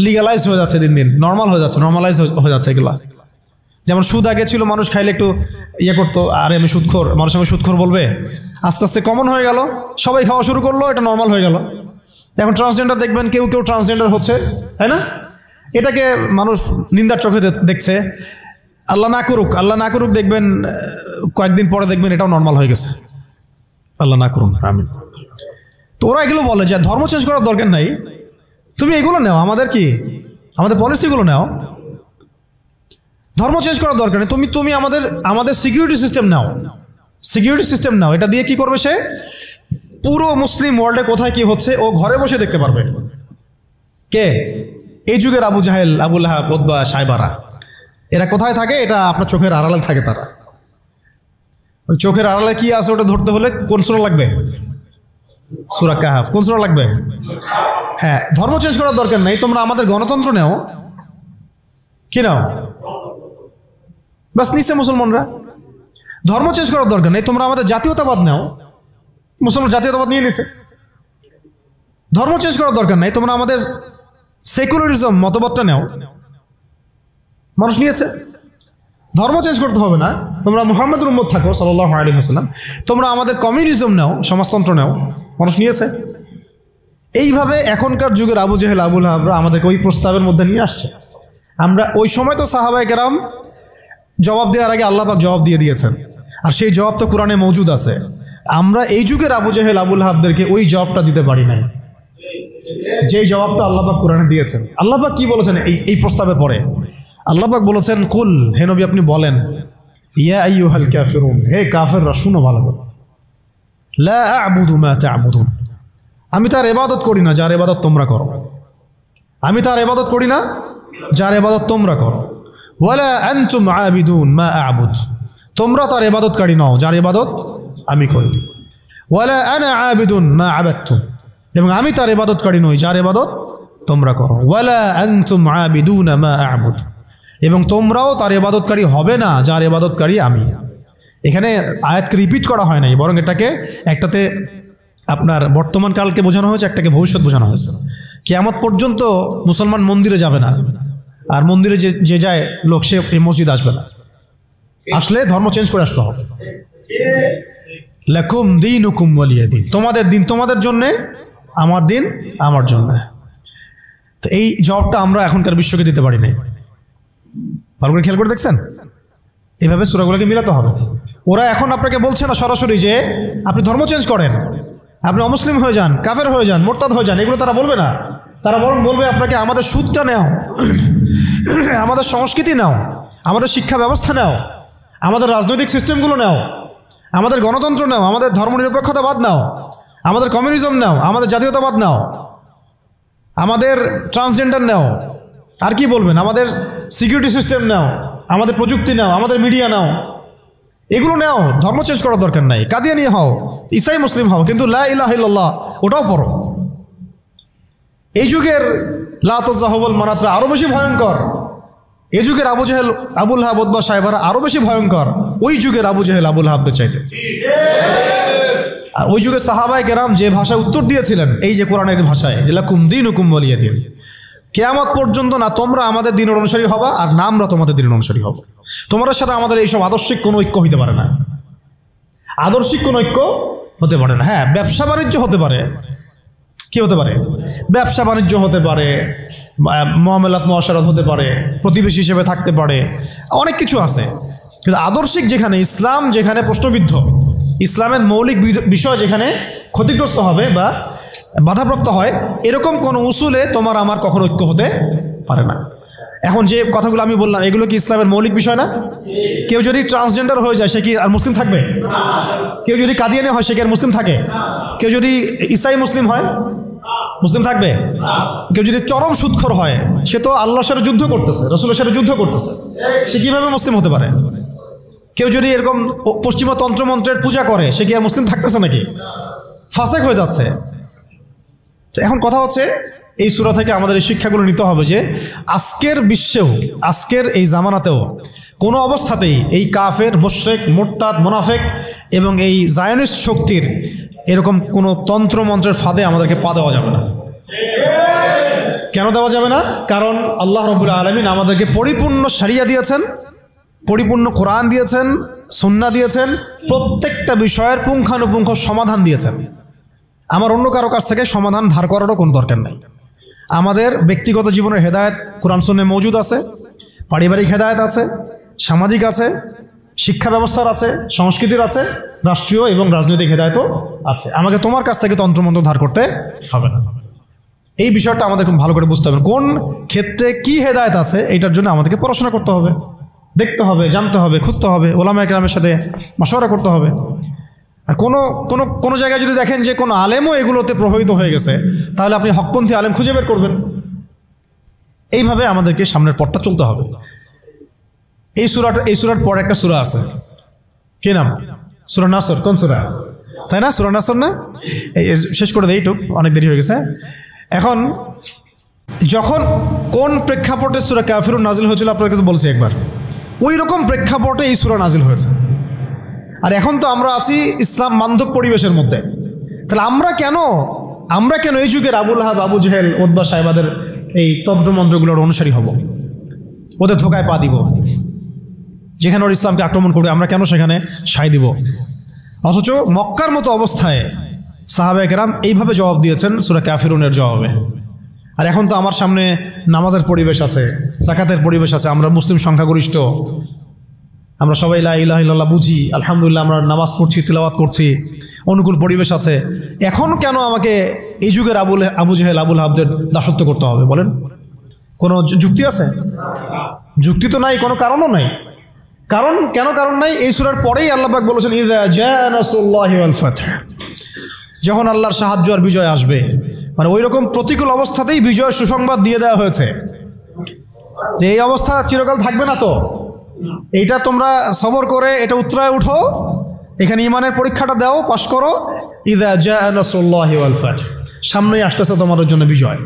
লিগালাইজড হয়ে যাচ্ছে, দিন দিন নর্মাল হয়ে যাচ্ছে, নর্মালাইজ হয়ে যাচ্ছে এগুলা। যেমন সুদ আগে ছিল, মানুষ খাইলে একটু ইয়ে করতো, আরে আমি সুদখোর, মানুষ আমি সুদখোর বলবে, আস্তে আস্তে কমন হয়ে গেল, সবাই খাওয়া শুরু করলো, এটা নর্মাল হয়ে গেল। এখন ট্রান্সজেন্ডার দেখবেন, কেউ কেউ ট্রান্সজেন্ডার হচ্ছে, তাই না? এটাকে মানুষ নিন্দার চোখে দেখছে। আল্লাহ না করুক, আল্লাহ না করুক, দেখবেন কয়েকদিন পরে দেখবেন এটাও নর্মাল হয়ে গেছে। আল্লাহ না করুন, আমিন। তো ওরা এগুলো বলে যে ধর্ম চেঞ্জ করার দরকার নাই, তুমি এগুলো নাও, আমাদের কি আমাদের পলিসিগুলো নাও, ধর্ম চেঞ্জ করার দরকার নেই, তুমি আমাদের সিকিউরিটি সিস্টেম নাও, সিকিউরিটি সিস্টেম নাও। এটা দিয়ে কি করবে সে? পুরো মুসলিম ওয়ার্ল্ডে কোথায় কি হচ্ছে ও ঘরে বসে দেখতে পারবে। কে? এই যুগের আবু জাহেল, আবু লাহাব, উতবা, সাইবারা, এরা কোথায় থাকে? এটা আপনার চোখের আড়ালে থাকে। তারা ওই চোখের আড়ালে কি আছে ওটা ধরতে হলে কোন সূরা লাগবে? সূরা কাহফ। কোন সূরা লাগবে? হ্যাঁ, ধর্ম চেঞ্জ করার দরকার নাই, তোমরা আমাদের গণতন্ত্র নাও। কি নাও? বাস নিচ্ছে মুসলমানরা। ধর্ম চেঞ্জ করার দরকার নেই, তোমরা আমাদের জাতীয়তাবাদ নাও। মুসলমান জাতীয়তাবাদ নিয়ে নিছে। ধর্ম চেঞ্জ করার দরকার নাই, তোমরা আমাদের সেকুলারিজম মতবাদটা নাও। মানুষ নিয়েছে। ধর্ম চেঞ্জ করতে হবে না, তোমরা মুহাম্মদের উম্মত থাকো সাল্লাল্লাহু আলাইহি ওয়াসাল্লাম। তোমরা আমাদের কমিউনিজম নাও, সমাজতন্ত্র নাও। মানুষ নিয়েছে। এইভাবে এখনকার যুগের আবু জেহেল, আবু লাহাবরা আমাদেরকে ওই প্রস্তাবের মধ্যে নিয়ে আসছে। আমরা ওই সময় তো সাহাবায়ে কেরাম জবাব দেওয়ার আগে আল্লাহ পাক জবাব দিয়ে দিয়েছেন, আর সেই জবাব তো কোরআনে মওজুদ আছে। আমরা এই যুগের আবু জেহেল, আবু লাহাবদেরকে ওই জবাবটা দিতে পারি নাই, যেই জবাবটা আল্লাহ পাক কোরআনে দিয়েছেন। আল্লাহ পাক কি বলেছেন এই প্রস্তাবের পরে? আল্লাহ পাক বলেছেন, কুল, হে নবী আপনি বলেন, ইয়া আইয়ুহাল কাফিরুন, হে কাফেররা শুনো ভালো করে, লা আ'বুদু মা তা'বুদুন, আমি তার ইবাদত করি না যার ইবাদত তোমরা করো। আমি তার ইবাদত করি না যার ইবাদত তোমরা করো। ওয়ালা আনতুম আবিদুন মা আ'বুদ, তোমরা তার ইবাদতকারী নও যার ইবাদত আমি করি। ওয়ালা আনা আবিদুন মা আবাদতুম, এবং আমি তার ইবাদতকারী নই যার ইবাদত তোমরা করো। ওয়ালা আনতুম আবিদুন মা আ'বুদ, এবং তোমরাও তার ইবাদতকারী হবে না যার ইবাদতকারী আমি। এখানে আয়াতকে রিপিট করা হয় নাই, বরং এটাকে একটাতে আপনার বর্তমান কালকে বোঝানো হয়েছে, একটাকে ভবিষ্যৎ বোঝানো হয়েছে। কিয়ামত পর্যন্ত মুসলমান মন্দিরে যাবে না, আর মন্দিরে যে যায় লোক সে এই মসজিদ আসবে না। আসলে ধর্ম চেঞ্জ করে আসতে হবে। লাকুম দীনুকুম ওয়ালিয়া দীন, তোমাদের দিন তোমাদের জন্যে, আমার দিন আমার জন্য। তো এই জবাবটা আমরা এখনকার বিশ্বকে দিতে পারি নাই। ভালো করে খেয়াল করে দেখছেন? এইভাবে সূরাগুলোকে মিলাতে হবে। ওরা এখন আপনাকে বলছে না সরাসরি যে আপনি ধর্ম চেঞ্জ করেন, আপনি অমুসলিম হয়ে যান, কাফের হয়ে যান, মোরতাদ হয়ে যান, এগুলো তারা বলবে না। তারা বরং বলবে আপনাকে আমাদের সুদটা নাও, আমাদের সংস্কৃতি নাও, আমাদের শিক্ষা ব্যবস্থা নাও, আমাদের রাজনৈতিক সিস্টেমগুলো নাও, আমাদের গণতন্ত্র নাও, আমাদের ধর্মনিরপেক্ষতাবাদ নাও, আমাদের কমিউনিজম নাও, আমাদের জাতীয়তাবাদ নাও, আমাদের ট্রান্সজেন্ডার নাও। আর কি বলবেন? আমাদের সিকিউরিটি সিস্টেম নাও, আমাদের প্রযুক্তি নাও, আমাদের মিডিয়া নাও, এগুলো নাও। ধর্ম চেঞ্জ করার দরকার নাই। কাদিয়ানি হও, ইসাই মুসলিম হও, কিন্তু লা ইলাহা ইল্লাল্লাহ ওটাও পড়ো। এই যুগের লাত ওয়াজ্জা হুবল মানাতরা আরো বেশি ভয়ঙ্কর। এই যুগের Abu Jahl, Abu Lahab, Utba, সাইবারা আরো বেশি ভয়ঙ্কর ওই যুগের আবু জেহেল, আবু লাহাবদের চাইতে। আর ওই যুগের সাহাবায়ে কেরাম যে ভাষায় উত্তর দিয়েছিলেন, এই যে কোরআনের ভাষায়, যে লাকুম দীনুকুম ওয়ালিয়া দীন, কিয়ামত পর্যন্ত না তোমরা আমাদের দিনের অনুসারী হবা, আর না আমরা তোমাদের দিনের অনুসারী হব। তোমাদের সাথে আমাদের এইসব আদর্শিক কোনো ঐক্য হইতে পারে না, আদর্শিক কোনো ঐক্য হতে পারে না। হ্যাঁ, ব্যবসা বাণিজ্য হতে পারে। কি হতে পারে? ব্যবসা বাণিজ্য হতে পারে, মুআমালাত মুআশারাত হতে পারে, প্রতিবেশী হিসেবে থাকতে পারে, অনেক কিছু আছে। কিন্তু আদর্শিক যেখানে, ইসলাম যেখানে প্রশ্নবিদ্ধ, ইসলামের মৌলিক বিষয় যেখানে ক্ষতিগ্রস্ত হবে বা বাধাপ্রাপ্ত হয়, এরকম কোন উসুলে তোমার আমার কখনো ঐক্য হতে পারে না। এখন যে কথাগুলো আমি বললাম, এগুলো কি ইসলামের মৌলিক বিষয় না? কেউ যদি ট্রান্সজেন্ডার হয়ে যায়, সে কি আর মুসলিম থাকবে? কেউ যদি কাদিয়ানি হয়, সে কি আর মুসলিম থাকে? কেউ যদি ইসাই মুসলিম হয়, মুসলিম থাকবে? কেউ যদি চরম সুদখোর হয়, সে তো আল্লাহর সাথে যুদ্ধ করতেছে, রাসূলের সাথে যুদ্ধ করতেছে, সে কিভাবে মুসলিম হতে পারে? কেউ যদি এরকম পশ্চিমা তন্ত্রমন্ত্রের পূজা করে, সে কি আর মুসলিম থাকতেছে নাকি? ফাসেক হয়ে যাচ্ছে। তো এখন কথা হচ্ছে, এই সূরা থেকে আমাদের এই শিক্ষাগুলো নিতে হবে যে আজকের বিশ্বেও, আজকের এই জামানাতেও কোনো অবস্থাতেই এই কাফের, মুশরিক, মুরতাদ, মুনাফিক এবং এই জায়নিস্ট শক্তির এরকম কোনো তন্ত্র মন্ত্রের ফাঁদে আমাদেরকে পা দেওয়া যাবে না। কেন দেওয়া যাবে না? কারণ আল্লাহ রাব্বুল আলামিন আমাদেরকে পরিপূর্ণ শরিয়া দিয়েছেন, পরিপূর্ণ কোরআন দিয়েছেন, সুন্নাহ দিয়েছেন, প্রত্যেকটা বিষয়ের পুঙ্খানুপুঙ্খ সমাধান দিয়েছেন। আমার অন্য কারো কাছ থেকে সমাধান ধার করারও কোনো দরকার নেই। আমাদের ব্যক্তিগত জীবনের হেদায়েত কোরআন সুন্নাহে মওজুদ আছে, পারিবারিক হেদায়েত আছে, সামাজিক আছে, শিক্ষা ব্যবস্থার আছে, সংস্কৃতির আছে, রাষ্ট্রীয় এবং রাজনৈতিক হেদায়েতও আছে। আমাকে তোমার কাছ থেকে তন্ত্রমন্ত্র ধার করতে হবে না। এই বিষয়টা আমাদের খুব ভালো করে বুঝতে হবে। কোন ক্ষেত্রে কি হেদায়েত আছে এইটার জন্য আমাদেরকে পড়াশোনা করতে হবে, দেখতে হবে, জানতে হবে, খুঁজতে হবে, ওলামায়ে কেরামের সাথে মাশওয়ারা করতে হবে। আর কোনো জায়গায় যদি দেখেন যে কোনো আলেমও এগুলোতে প্রভাবিত হয়ে গেছে, তাহলে আপনি হকপন্থী আলেম খুঁজে বের করবেন। এইভাবে আমাদেরকে সামনের পথটা চলতে হবে। এই সূরার পরে একটা সূরা আছে, কি নাম? সূরা নাসর। কোন সূরা? তাই না? সূরা নাসর না? শেষ করে দেই, একটু অনেক দেরি হয়ে গেছে। এখন যখন কোন প্রেক্ষাপটে সূরা কাফিরুন নাজিল হয়েছিল আপনাকে তো বলছি একবার, ওই রকম প্রেক্ষাপটে এই সূরা নাজিল হয়েছে। আর এখন তো আমরা আছি ইসলাম বান্ধব পরিবেশের মধ্যে। তাহলে আমরা কেন এই যুগের আবু লাহাব, আবু জেহেল, উতবা সাহেবাদের এই তন্ত্রমন্ত্রগুলোর অনুসারী হব, ওদের ধোকায় পা দিব? যেখানে ওর ইসলামকে আক্রমণ করবে আমরা কেন সেখানে সায় দিব? অথচ মক্কার মতো অবস্থায় সাহাবায়ে কেরাম এইভাবে জবাব দিয়েছেন সূরা কাফিরুনের জবাবে। আর এখন তো আমার সামনে নামাজের পরিবেশ আছে, যাকাতের পরিবেশ আছে, আমরা মুসলিম সংখ্যাগরিষ্ঠ, আমরা সবাই লা ইলাহা ইল্লাল্লাহ বুঝি, আলহামদুলিল্লাহ আমরা নামাজ পড়ছি, তিলাওয়াত করছি, অনুকূল পরিবেশ আছে। এখন কেন আমাকে এই যুগের আবু জেহেল, আবু লাহাবদের দাসত্ব করতে হবে বলেন? কোনো যুক্তি আছে? যুক্তি তো নাই, কোনো কারণও নাই। কারণ নাই? এই সূরার পরেই আল্লাহ পাক বলেছেন ইযা জাআ নাসরুল্লাহি ওয়াল ফাth, যখন আল্লাহর সাহায্য আর বিজয় আসবে। মানে ওই রকম প্রতিকূল অবস্থাতেই বিজয়ের সুসংবাদ দিয়ে দেওয়া হয়েছে যে এই অবস্থা চিরকাল থাকবে না, তো এইটা তোমরা সবর করে এটা উতরায় উঠো, এখানে ঈমানের পরীক্ষাটা দাও, পাশ করো। ইযা জাআ নাসরুল্লাহি ওয়াল ফাth, সামনেই আসতেছে তোমাদের জন্য বিজয়।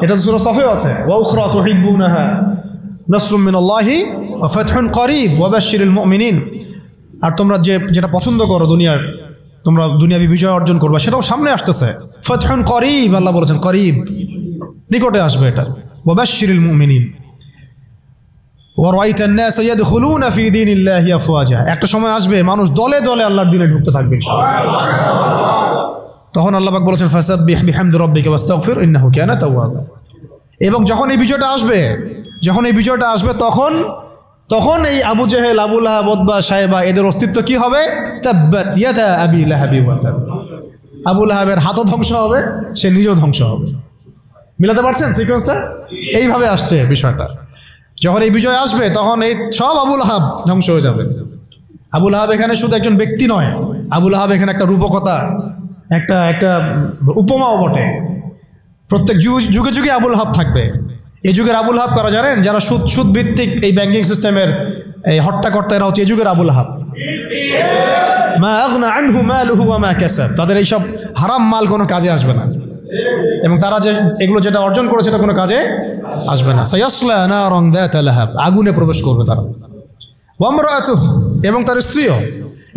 এটা সূরা সফেও আছে, ওয়া উখরা তুহিব্বুনাহা নাসরুম মিনাল্লাহি ওয়া ফাতহুন করিব ওয়া বাশশিরিল মুমিনিন। আর তোমরা যেটা পছন্দ করো দুনিয়ার, তোমরা দুনিয়াবি বিজয় অর্জন করবা, সেটাও সামনে আসতেছে। ফাতহুন করিব, আল্লাহ বলেছেন করিব, নিকটে আসবে এটা। ওয়া বাশশিরিল মুমিনিন ওয়া রাআইতান নাস ইয়াদখুলুনা ফি দীনিল্লাহি আফওয়াজা, একটা সময় আসবে মানুষ দলে দলে আল্লাহর দ্বীনে ঢুকতে থাকবে ইনশাআল্লাহ। তখন আল্লাহ পাক বলেছেন ফাসাব্বিহ বিহামদি রাব্বিকা ওয়াস্তাগফির ইন্নাহু কানা তাওয়াবা। এবং যখন এই বিজয়টা আসবে তখন এই Abu Jahl, Abu Lahab, Utba সাহেবা এদের অস্তিত্ব কি হবে? তাব্বাত ইয়াদা আবি লাহাবি ওয়া তাব, আবু লাহাবের হাতও ধ্বংস হবে, সে নিজেও ধ্বংস হবে। মিলাতে পারছেন সিকোয়েন্সটা? এইভাবে আসছে বিষয়টা। যখন এই বিজয় আসবে তখন এই সব আবু লাহাব ধ্বংস হয়ে যাবে। আবু লাহাব এখানে শুধু একজন ব্যক্তি নয়, আবু লাহাব এখানে একটা রূপকথা, একটা উপমাও বটে। প্রত্যেক যুগে যুগে আবু লাহাব থাকবে। এই যুগের আবু লাহাব কারা জানেন? যারা সুদ ভিত্তিক এই ব্যাংকিং সিস্টেমের এই হর্তাকর্তা, এরা হচ্ছে এই যুগের আবু লাহাব। মা আগনা আনহু মালুহু ওয়া মা কাসাব, তাদের এইসব হারাম মাল কোনো কাজে আসবে না, এবং তারা এগুলো যেটা অর্জন করেছে সেটা কোনো কাজে আসবে না। সায়াসলা নারান যাতা লাহাব, আগুনে প্রবেশ করবে তারা। ওয়া ইমরাতুহু, এবং তার স্ত্রীও।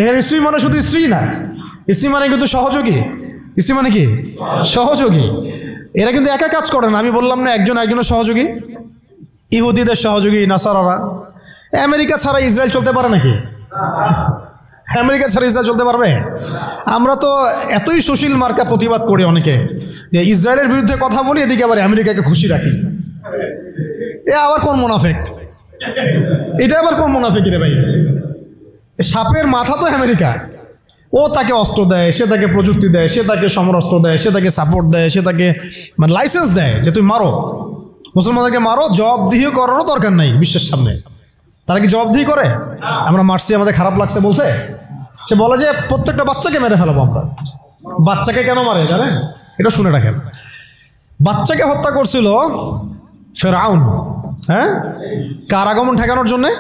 এখানে স্ত্রী মানে শুধু স্ত্রী না, স্ত্রী মানে কিন্তু সহযোগী। স্ত্রী মানে কি? সহযোগী। এরা কিন্তু একা কাজ করে না। আমি বললাম না একজন একজনের সহযোগী? ইহুদিদের সহযোগী নাসারারা। আমেরিকা ছাড়া ইসরায়েল চলতে পারে নাকি? আমেরিকা ছাড়া ইসরায়েল চলতে পারবে? আমরা তো এতই সুশীল মার্কা প্রতিবাদ করি অনেকে, যে ইসরায়েলের বিরুদ্ধে কথা বলি, এদিকে আবার আমেরিকাকে খুশি রাখি। এ আবার কোন মুনাফিক? এটা আবার কোন মুনাফিক রে ভাই? সাপের মাথা তো আমেরিকা। ও তাকে অস্ত্র দেয়, সে তাকে প্রযুক্তি দেয়, সে তাকে সমরাস্ত্র দেয়, সে তাকে সাপোর্ট দেয়, সে তাকে মানে লাইসেন্স দেয় যে তুমি মারো, মুসলমানদেরকে মারো। জবাবদিহি করারও দরকার নাই বিশ্বের সামনে। তারা কি জবাবদিহি করে? আমরা মারছি, আমাদের খারাপ লাগছে বলছে? সে বলে যে প্রত্যেকটা বাচ্চাকে মেরে ফেলাবো আমরা। বাচ্চাকে কেন মারে জানেন? এটা শুনে রাখেন। বাচ্চাকে হত্যা করছিল ফেরাউন, হ্যাঁ, কার আগমন ঠেকানোর জন্যে?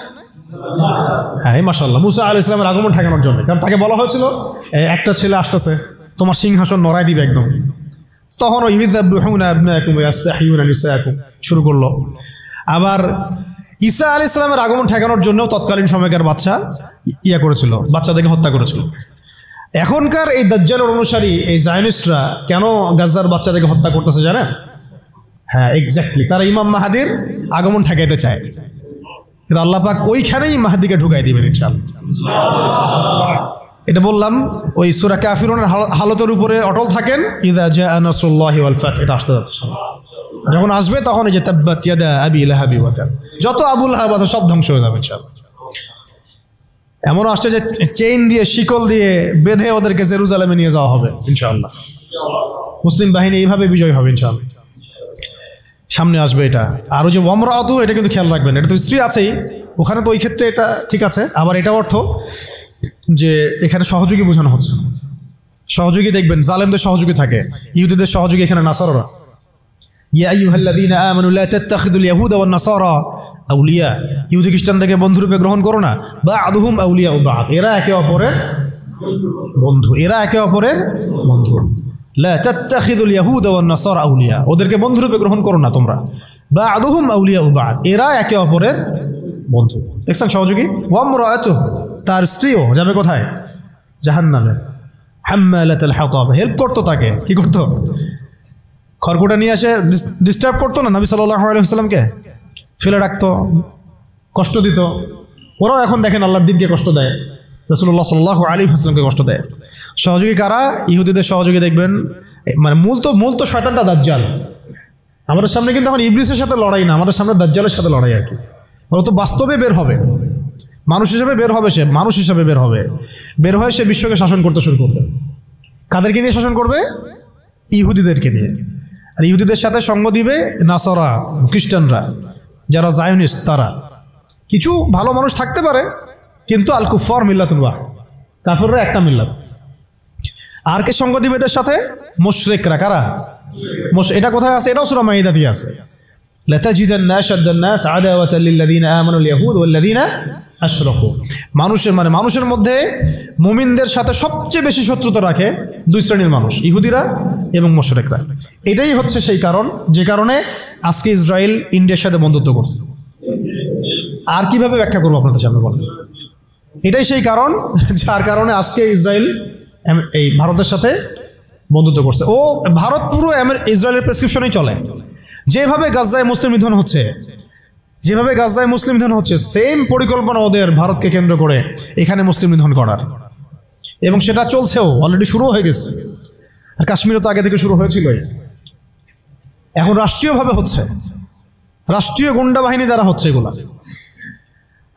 হ্যাঁ, মাশাআল্লাহ, মুসা আলাইহিস সালামের আগমন ঠেকানোর জন্য। কারণ তাকে বলা হয়েছিল একটা ছেলে আসতেছে, তোমার সিংহাসন নড়াই দিবে একদম। তখন ওই ইযযাবহুনা আবনাকুম ওয়া ইয়াসতাহিয়ুনা নিসাআকুম শুরু করলো। আবার ঈসা আলাইহিস সালামের আগমন ঠেকানোর জন্য তৎকালীন সময়কার বাচ্চা করেছিল, বাচ্চাদেরকে হত্যা করেছিল। এখনকার এই দাজ্জালের অনুসারী এই জায়নিস্টরা কেন গাজ্জার বাচ্চাদেরকে হত্যা করতেছে জানেন? হ্যাঁ, এক্স্যাক্টলি, তারা ইমাম মাহাদির আগমন ঠেকাইতে চায়। কিন্তু আল্লাহ পাক ওইখানেই মাহাদিকে ঢুকাই দিবেন ইনশাআল্লাহ। এটা বললাম ওই সূরা কাফিরুনের হালতের উপরে অটল থাকেন। ইযা জাআ নাসরুল্লাহি ওয়াল ফাত, এটা আসতে যাচ্ছে, যখন আসবে তখন এই যে তাব্বাত ইয়াদা আবি লাহাবি ওয়া তাব, যত আবু লাহাব আছে সব ধ্বংস হয়ে যাবে ইনশাআল্লাহ। এমন আসছে যে চেইন দিয়ে শিকল দিয়ে বেঁধে ওদেরকে জেরুজালেমে নিয়ে যাওয়া হবে ইনশাআল্লাহ। মুসলিম বাহিনী এইভাবে বিজয় হবে ইনশাআল্লাহ, সামনে আসবে এটা। আর ওই যে ওয়ামরাতু, এটা কিন্তু খেয়াল রাখবেন, এটা তো স্ত্রী আছেই, ওখানে তো ওই ক্ষেত্রে এটা ঠিক আছে। আবার এটা অর্থ যে এখানে সহযোগী বোঝানো হচ্ছে, সহযোগী দেখবেন জালেমদের সহযোগী থাকে, ইহুদিদের সহযোগী এখানে নাসারারা। ইয়া আইয়ুহাল্লাযীনা আমানু লা তাত্তাখিযুল ইয়াহুদা ওয়ান নাসারা আউলিয়া, ইহুদি খ্রিস্টানদেরকে বন্ধুরূপে গ্রহণ করো না। বা'দুহুম আউলিয়াউ বা'দ, এরা একে অপরের বন্ধু, এরা একে অপরের বন্ধু। লা তাত্তাখিযুল ইয়াহুদা ওয়ান নাসারা আউলিয়া, ওদেরকে বন্ধুরূপে গ্রহণ করো না তোমরা। বা'দুহুম আউলিয়াউ বা'দ, এরা একে অপরের বন্ধু। দেখছেন সহযোগী। ওয়ামরাতুহু, তার স্ত্রীও যাবে কোথায়? জাহান্নামে। হাম্মালাতুল হাতাব, হেল্প করতো তাকে, কি করতো? খড়কুটা নিয়ে এসে ডিস্টার্ব করতো না নবী সাল্লাল্লাহু আলাইহি ওয়াসাল্লামকে, ফেলে রাখতো, কষ্ট দিত। ওরাও এখন দেখেন আল্লাহর দিনকে কষ্ট দেয়, রাসূলুল্লাহ সাল্লাল্লাহু আলাইহি ওয়াসাল্লামকে কষ্ট দেয়। সহযোগী কারা? ইহুদিদের সহযোগী দেখবেন, মানে মূল তো শয়তানটা দাজ্জাল। আমাদের সামনে কিন্তু এখন ইবলিসের সাথে লড়াই না, আমাদের সামনে দাজ্জালের সাথে লড়াই আর কি। ওরা তো বাস্তবে বের হবে, মানুষ হিসেবে বের হবে, সে মানুষ হিসেবে বের হবে, বের হয়ে সে বিশ্বকে শাসন করতে শুরু করবে। কাদেরকে নিয়ে শাসন করবে? ইহুদিদেরকে নিয়ে। আর ইহুদিদের সাথে সঙ্গ দিবে নাসারা, খ্রিস্টানরা, যারা জায়নিস্ট। তারা কিছু ভালো মানুষ থাকতে পারে, কিন্তু আল কুফার মিল্লাতুন ওয়াহিদ, কাফিররা একটা মিল্লাত। আর কে সঙ্গ দিবে এদের সাথে? মুশরিকরা। কারা? এটা কোথায় আছে? এটাও সূরা মাইদাতে আছে। লাতাজিদান্না আশাদ্দান নাস আদাওয়াতাল লিল্লাযীনা আমানুল ইয়াহুদ ওয়াল্লাযীনা আশরাকু, মানুষের মধ্যে মুমিনদের সাথে সবচেয়ে বেশি শত্রুতা রাখে দুই শ্রেণীর মানুষ, ইহুদিরা এবং মুশরিকরা। এটাই হচ্ছে সেই কারণ যে কারণে আজকে ইসরায়েল ইন্ডিয়ার সাথে বন্ধুত্ব করছে। আর কিভাবে ব্যাখ্যা করবো আপনাদের সামনে বলেন? এটাই সেই কারণ যার কারণে আজকে ইসরায়েল এই ভারতের সাথে বন্ধুত্ব করছে। ও ভারত পুরো ইসরায়েলের প্রেসক্রিপশনেই চলে। যেভাবে গাজায় মুসলিম নিধন হচ্ছে, যেভাবে গাজায় মুসলিম নিধন হচ্ছে, সেম পরিকল্পনা ওদের ভারতকে কেন্দ্র করে এখানে মুসলিম নিধন করার, এবং সেটা চলছেও, অলরেডি শুরু হয়ে গেছে। আর কাশ্মীরে তো আগে থেকে শুরু হয়েছিল, এখন রাষ্ট্রীয়ভাবে হচ্ছে, রাষ্ট্রীয় গুন্ডা বাহিনী দ্বারা হচ্ছে এগুলা।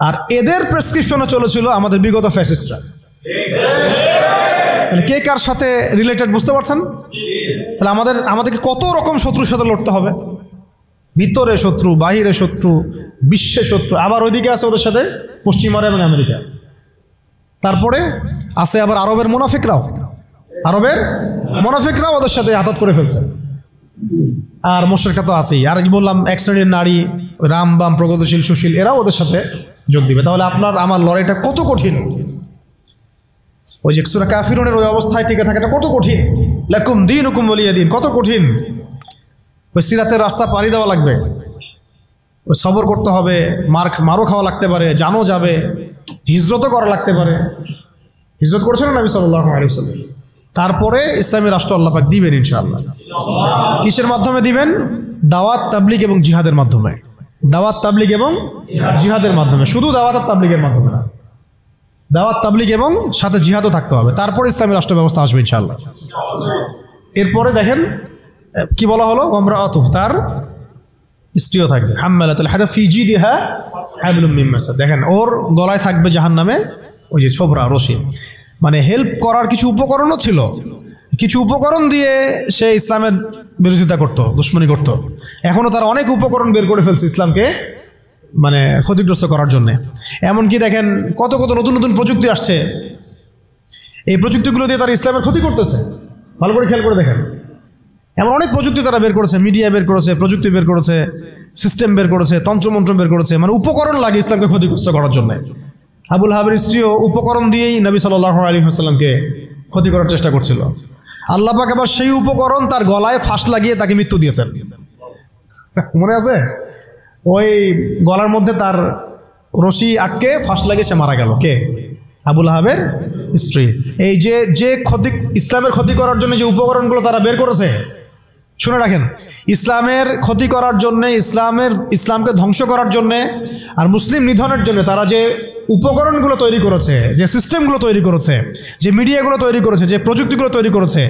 আর এদের প্রেসক্রিপশনে চলেছিল আমাদের বিগত ফ্যাসিস্টরা। মানে কে কার সাথে রিলেটেড বুঝতে পারছেন? তাহলে আমাদেরকে কত রকম শত্রুর সাথে লড়তে হবে, ভিতরে শত্রু, বাহিরে শত্রু, বিশ্বের শত্রু। আবার ওইদিকে আছে ওদের সাথে পশ্চিমারা এবং আমেরিকা। তারপরে আছে আবার আরবের মুনাফিকরাও, ওদের সাথে আঘাত করে ফেলছে। আর মুশরিকরা তো আছেই। আর কি বললাম, এক শ্রেণীর নারী, রাম বাম, প্রগতিশীল, সুশীল, এরাও ওদের সাথে যোগ দিবে। তাহলে আপনার আমার লড়াইটা কত কঠিন। ওই যে সূরা কাফিরুনের ওই অবস্থায় টিকে থাকাটা কত কঠিন। লাকুম দীনুকুম ওয়ালিয়া দীন, কত কঠিন। ওই সিরাতের রাস্তা পাড়ি দেওয়া লাগবে, ওই সবর করতে হবে, মারও খাওয়া লাগতে পারে, জানও যাবে, হিজরতও করা লাগতে পারে। হিজরত করেছেন নবী সাল্লাল্লাহু আলাইহি ওয়াসাল্লাম। তারপরে ইসলামী রাষ্ট্র আল্লাহ পাক দিবেন ইনশাআল্লাহ। কিসের মাধ্যমে দিবেন? দাওয়াত, তাবলীগ এবং জিহাদের মাধ্যমে। দাওয়াত, তাবলীগ এবং জিহাদের মাধ্যমে, শুধু দাওয়াত আর তাবলীগের মাধ্যমে না, দাওয়াত, তাবলীগ এবং সাথে জিহাদও থাকতে হবে। তারপরে ইসলামী রাষ্ট্র ব্যবস্থা আসবে ইনশাআল্লাহ। এরপরে দেখেন কি বলা হলো, ওয়ামরাআতু, তার স্ত্রীও থাকবে। হাম্মালাতুল হাতাব ফি জিদিহা হাবলুম মিন মাসাদ, দেখেন ওর গলায় থাকবে জাহান্নামে ওই যে ছোবরা, রশি। মানে হেল্প করার কিছু উপকরণও ছিল, কিছু উপকরণ দিয়ে সে ইসলামের বিরোধিতা করত, দুশ্মনী করত। এখনো তারা অনেক উপকরণ বের করে ফেলছে ইসলামকে মানে ক্ষতিগ্রস্ত করার জন্য। এমনকি দেখেন কত কত নতুন নতুন প্রযুক্তি আসছে, এই প্রযুক্তিগুলো দিয়ে তারা ইসলামের ক্ষতি করতেছে। ভালো করে খেয়াল করে দেখেন, এমন অনেক প্রযুক্তি তারা বের করেছে, মিডিয়া বের করেছে, প্রযুক্তি বের করেছে, সিস্টেম বের করেছে, তন্ত্রমন্ত্র বের করেছে, মানে উপকরণ লাগে ইসলামকে ক্ষতিগ্রস্ত করার জন্য। আবুল হাবের স্ত্রীও উপকরণ দিয়েই নবী সাল্লাল্লাহু আলাইহি ওয়াসাল্লামকে ক্ষতি করার চেষ্টা করছিল। আল্লাহ পাক আবার সেই উপকরণ তার গলায় ফাঁস লাগিয়ে তাকে মৃত্যু দিয়েছেন, মনে আছে? ওই গলার মধ্যে তার রশি আটকে ফাঁস লাগিয়ে সে মারা গেল। কে? আবু লাহাবের স্ত্রী। এই যে ক্ষতি, ইসলামের ক্ষতি করার জন্য যে উপকরণগুলো তারা বের করেছে, শুনে রাখেন, ইসলামের ক্ষতি করার জন্য, ইসলামকে ধ্বংস করার জন্য আর মুসলিম নিধনের জন্য তারা যে উপকরণগুলো তৈরি করেছে, যে সিস্টেমগুলো তৈরি করেছে, যে মিডিয়াগুলো তৈরি করেছে, যে প্রযুক্তিগুলো তৈরি করেছে,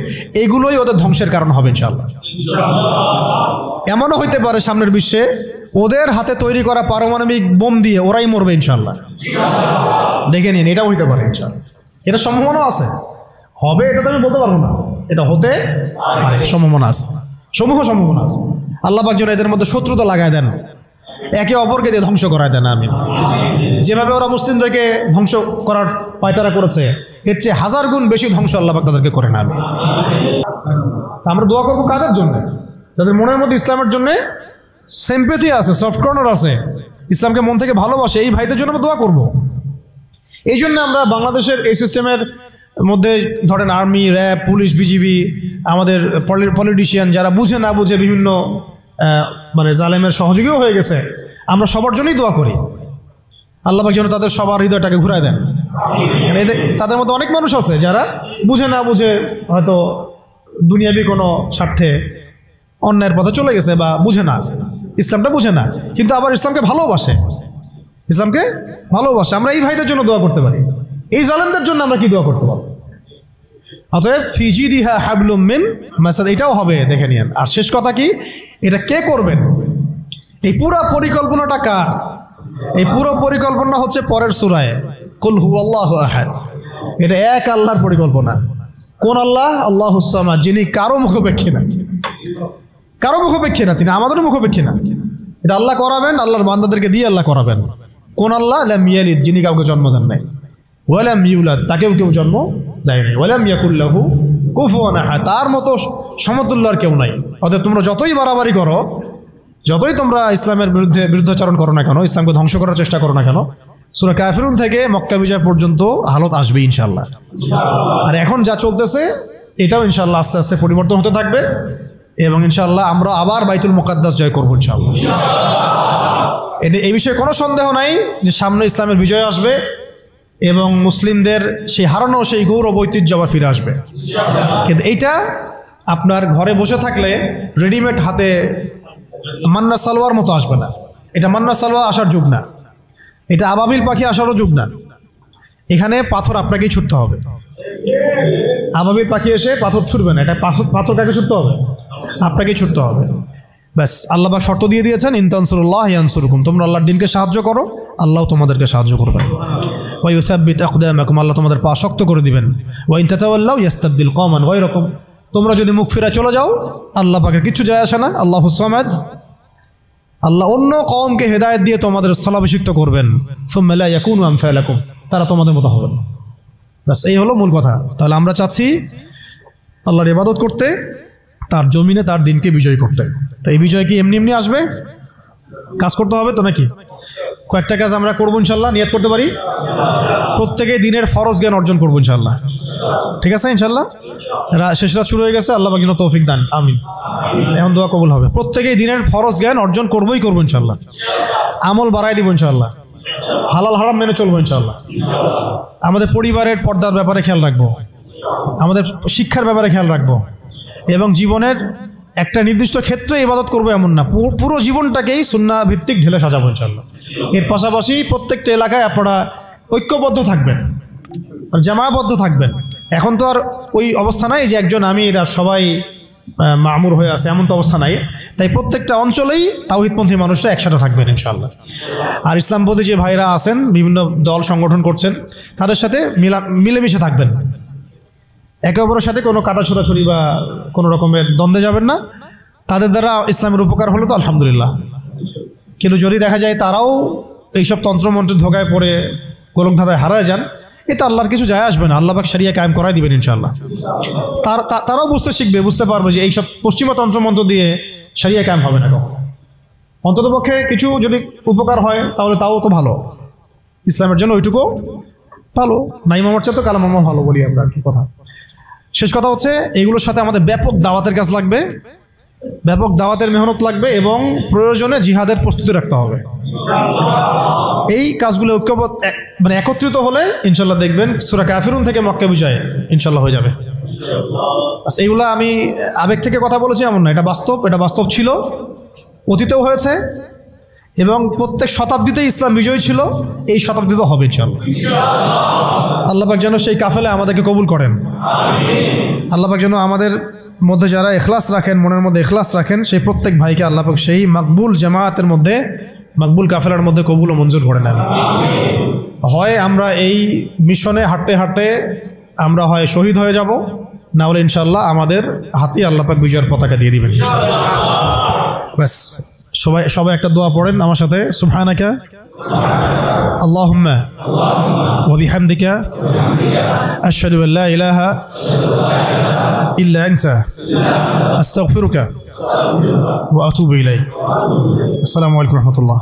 এগুলোই ওদের ধ্বংসের কারণ হবে ইনশাআল্লাহ। এমনও হইতে পারে সামনের বিশ্বে ওদের হাতে তৈরি করা পারমাণবিক বোম দিয়ে ওরাই মরবে ইনশাআল্লাহ। দেখে নিন, এটাও হইতে পারে ইনশাআল্লাহ। এটা সম্ভাবনা আছে, হবে এটা তো আমি বলতে পারবো না, এটা হতে পারে, সম্ভাবনা আছে, সম্ভাবনা আছে। আল্লাহ পাক যেন এদের মধ্যে শত্রুতা লাগায় দেন, একে অপরকে দিয়ে ধ্বংস করায় দেন। আমি যেভাবে ওরা মুসলিমদেরকে ধ্বংস করার পায়তারা করেছে, এর চেয়ে 1000 গুণ বেশি ধ্বংস আল্লাহ পাক তাদেরকে করে না। আমরা দোয়া করবো কাদের জন্য? যাদের মনের মধ্যে ইসলামের জন্য সিম্প্যাথি আছে, সফট কর্নার আছে, ইসলামকে মন থেকে ভালোবাসে, এই ভাইদের জন্য আমরা দোয়া করবো। এই জন্য আমরা বাংলাদেশের এই সিস্টেমের মধ্যে ধরেন আর্মি, র্যাব, পুলিশ, বিজিবি, আমাদের পলিটিশিয়ান যারা বুঝে না বুঝে বিভিন্ন মানে জালেমের সহযোগীও হয়ে গেছে, আমরা সবার জন্যই দোয়া করি আল্লাহ পাক যেন তাদের সবার হৃদয়টাকে ঘুরায় দেন। তাদের মধ্যে অনেক মানুষ আছে যারা বুঝে না বুঝে হয়তো দুনিয়াবি কোনো স্বার্থে অন্যায়ের পথে চলে গেছে, বা বুঝে না, ইসলামটা বুঝে না, কিন্তু আবার ইসলামকে ভালোবাসে, আমরা এই ভাইদের জন্য দোয়া করতে পারি। এই জালেমদের জন্য আমরা কি দোয়া করতে পারবো? অতএব ফিজিদিহা হাবলুম মিন মাসাদ, এটাও হবে, দেখে নিয়েন। আর শেষ কথা কি, এটা কে করবেন? এই পুরো পরিকল্পনাটা কার? এই পুরো পরিকল্পনা হচ্ছে পরের সূরায় কুল হুয়াল্লাহু আহাদ। এটা এক আল্লাহর পরিকল্পনা। কোন আল্লাহ? আল্লাহুস সামাদ, যিনি কারো মুখাপেক্ষী না, তিনি আমাদের মুখাপেক্ষী না। এটা আল্লাহ করাবেন, আল্লাহর বান্দাদেরকে দিয়ে আল্লাহ করাবেন। কোন আল্লাহ? লাম ইয়ালিদ, যিনি কাউকে জন্ম দেন নাই, ওয়ালাম ইউলাদ, তাকেও কেউ জন্ম দেয় নাই, ওয়ালাম ইয়াকুল লাহু কুফুয়ান আহাদ, তার মতো সমতুল্য আর কেউ নাই। অতএব তোমরা যতই বাড়াবাড়ি করো, যতই তোমরা ইসলামের বিরুদ্ধাচরণ করো না কেন, ইসলামকে ধ্বংস করার চেষ্টা করো না কেন, সূরা কাফিরুন থেকে মক্কা বিজয় পর্যন্ত হালত আসবে ইনশাআল্লাহ। আর এখন যা চলতেছে এটাও ইনশাআল্লাহ আস্তে আস্তে পরিবর্তন হতে থাকবে, এবং ইনশাআল্লাহ আমরা আবার বাইতুল মুকাদ্দাস জয় করবো ইনশাআল্লাহ। এই বিষয়ে কোনো সন্দেহ নাই যে সামনে ইসলামের বিজয় আসবে এবং মুসলিমদের সেই হারানো সেই গৌরব ঐতিহ্য আবার ফিরে আসবে। কিন্তু এইটা আপনার ঘরে বসে থাকলে রেডিমেড হাতে মান্না সালোয়ার মতো আসবে না। এটা মান্না সালোয়ার আসার যুগ না, এটা আবাবিল পাখি আসারও যুগ না। এখানে পাথর আপনাকেই ছুটতে হবে। আবাবিল পাখি এসে পাথর ছুটবে না, এটা পাথরটাকে ছুটতে হবে, আপনাকেই ছুটতে হবে। ব্যাস, আল্লাহ পাক শর্ত দিয়ে দিয়েছেন, ইন তানসুরুল্লাহ ইয়ানসুরকুম, তোমরা আল্লাহর দ্বীনকে সাহায্য করো, আল্লাহ তোমাদেরকে সাহায্য করবেন। ওয়া ইউসাব্বিত আকদামাকুম, আল্লাহ তোমাদের পা শক্ত করে দিবেন। ওয়া ইন তাতাওয়াল্লাউ ইস্তাবদিল কওমান গায়রাকুম, তোমরা যদি মুখ ফিরে চলে যাও, আল্লাহ পাকের কিচ্ছু যায় আসে না, আল্লাহুস সামাদ, আল্লাহ অন্য কওমকে হেদায়েত দিয়ে তোমাদের স্থলাভিষিক্ত করবেন। সুম্মা লা ইয়াকুনু আমসালাকুম, তারা তোমাদের মতো হবে না। ব্যাস, এই হলো মূল কথা। তাহলে আমরা চাচ্ছি আল্লাহর ইবাদত করতে, তার জমিনে তার দিনকে বিজয় করতে। তো এই বিজয় কি এমনি এমনি আসবে? কাজ করতে হবে তো নাকি? কয়েকটা কাজ আমরা করবো ইনশাল্লাহ, নিয়ত করতে পারি। প্রত্যেকেই দিনের ফরজ জ্ঞান অর্জন করবো ইনশাল্লাহ, ঠিক আছে ইনশাল্লাহ। শেষ রাত শুরু হয়ে গেছে, আল্লাহ পাক যেন তৌফিক দান, আমিন। এখন দোয়া কবুল হবে। প্রত্যেকেই দিনের ফরজ জ্ঞান অর্জন করবো ইনশাল্লাহ। আমল বাড়াই দিব ইনশাল্লাহ, হালাল হারাম মেনে চলবো ইনশাল্লাহ। আমাদের পরিবারের পর্দার ব্যাপারে খেয়াল রাখবো, আমাদের শিক্ষার ব্যাপারে খেয়াল রাখবো, এবং জীবনের একটা নির্দিষ্ট ক্ষেত্রে ইবাদত করবো এমন না, পুরো জীবনটাকেই সুন্নাহ ভিত্তিক ঢেলে সাজাবো ইনশাল্লাহ। এর পাশাপাশি প্রত্যেকটা এলাকায় আপনারা ঐক্যবদ্ধ থাকবেন, জামায়াবদ্ধ থাকবেন। এখন তো আর ওই অবস্থা নাই যে একজন আমির আর সবাই মামুর হয়ে আছে, এমন তো অবস্থা নাই। তাই প্রত্যেকটা অঞ্চলেই তাওহীদপন্থী মানুষরা একসাথে থাকবেন ইনশাআল্লাহ। আর ইসলামপন্থী যে ভাইরা আছেন, বিভিন্ন দল সংগঠন করছেন, তাদের সাথে মিলেমিশে থাকবেন। একে অপরের সাথে কোনো কাটা ছোড়াছড়ি বা কোনো রকমের দ্বন্দ্বে যাবেন না। তাদের দ্বারা ইসলামের উপকার হলো তো আলহামদুলিল্লাহ, কিন্তু যদি দেখা যায় তারাও এইসব তন্ত্রমন্ত্রের ধোকায় পড়ে গোলক ধাঁধায় হারায় যান, এতে আল্লাহর কিছু যায় আসবে না। আল্লাহ পাক শরিয়া কায়েম করাই দিবেন ইনশাআল্লাহ। তারাও বুঝতে শিখবে, বুঝতে পারবে যে এইসব পশ্চিমা তন্ত্রমন্ত্র দিয়ে শরিয়া কায়েম হবে না কখনো। অন্ততপক্ষে কিছু যদি উপকার হয় তাহলে তাও তো ভালো, ইসলামের জন্য ওইটুকু ভালো। নাই মামার চেয়ে তো কালাম মামা ভালো, বলি আমরা আর কি কথা। শেষ কথা হচ্ছে, এগুলোর সাথে আমাদের ব্যাপক দাওয়াতের কাজ লাগবে, ব্যাপক দাওয়াতের মেহনত লাগবে, এবং প্রয়োজনে জিহাদের প্রস্তুতি রাখতে হবে। এই কাজগুলো ঐক্যবদ্ধ মানে একত্রিত হলে ইনশাল্লাহ দেখবেন সূরা কাফিরুন থেকে মক্কা বিজয় ইনশাল্লাহ হয়ে যাবে। আচ্ছা, এইগুলা আমি আবেগ থেকে কথা বলেছি এমন না, এটা বাস্তব ছিল, অতীতেও হয়েছে এবং প্রত্যেক শতাব্দীতে ইসলাম বিজয়ী ছিল, এই শতাব্দীতে হবে ইনশাআল্লাহ। আল্লাহ পাক যেন সেই কাফেলায় আমাদেরকে কবুল করেন। আল্লাহ পাক যেন আমাদের মধ্যে যারা ইখলাস রাখেন, মনের মধ্যে ইখলাস রাখেন, সেই প্রত্যেক ভাইকে আল্লাহ পাক সেই মাকবুল জামায়াতের মধ্যে, মাকবুল কাফেলার মধ্যে কবুল ও মঞ্জুর করে নেন। হয় আমরা এই মিশনে হাঁটতে হাঁটতে আমরা হয় শহীদ হয়ে যাব, না হলে ইনশাআল্লাহ আমাদের হাতে আল্লাহ পাক বিজয়ের পতাকা দিয়ে দিবেন। ব্যাস, সবাই একটা দোয়া পড়েন আমার সাথে। সুবহানাকা আল্লাহুম্মা ওয়া বিহামদিকা আশহাদু আল লা ইলাহা ইল্লা আনতা আস্তাগফিরুকা ওয়া আতুবু ইলাইক। আসসালামু আলাইকুম ওয়া রাহমাতুল্লাহ।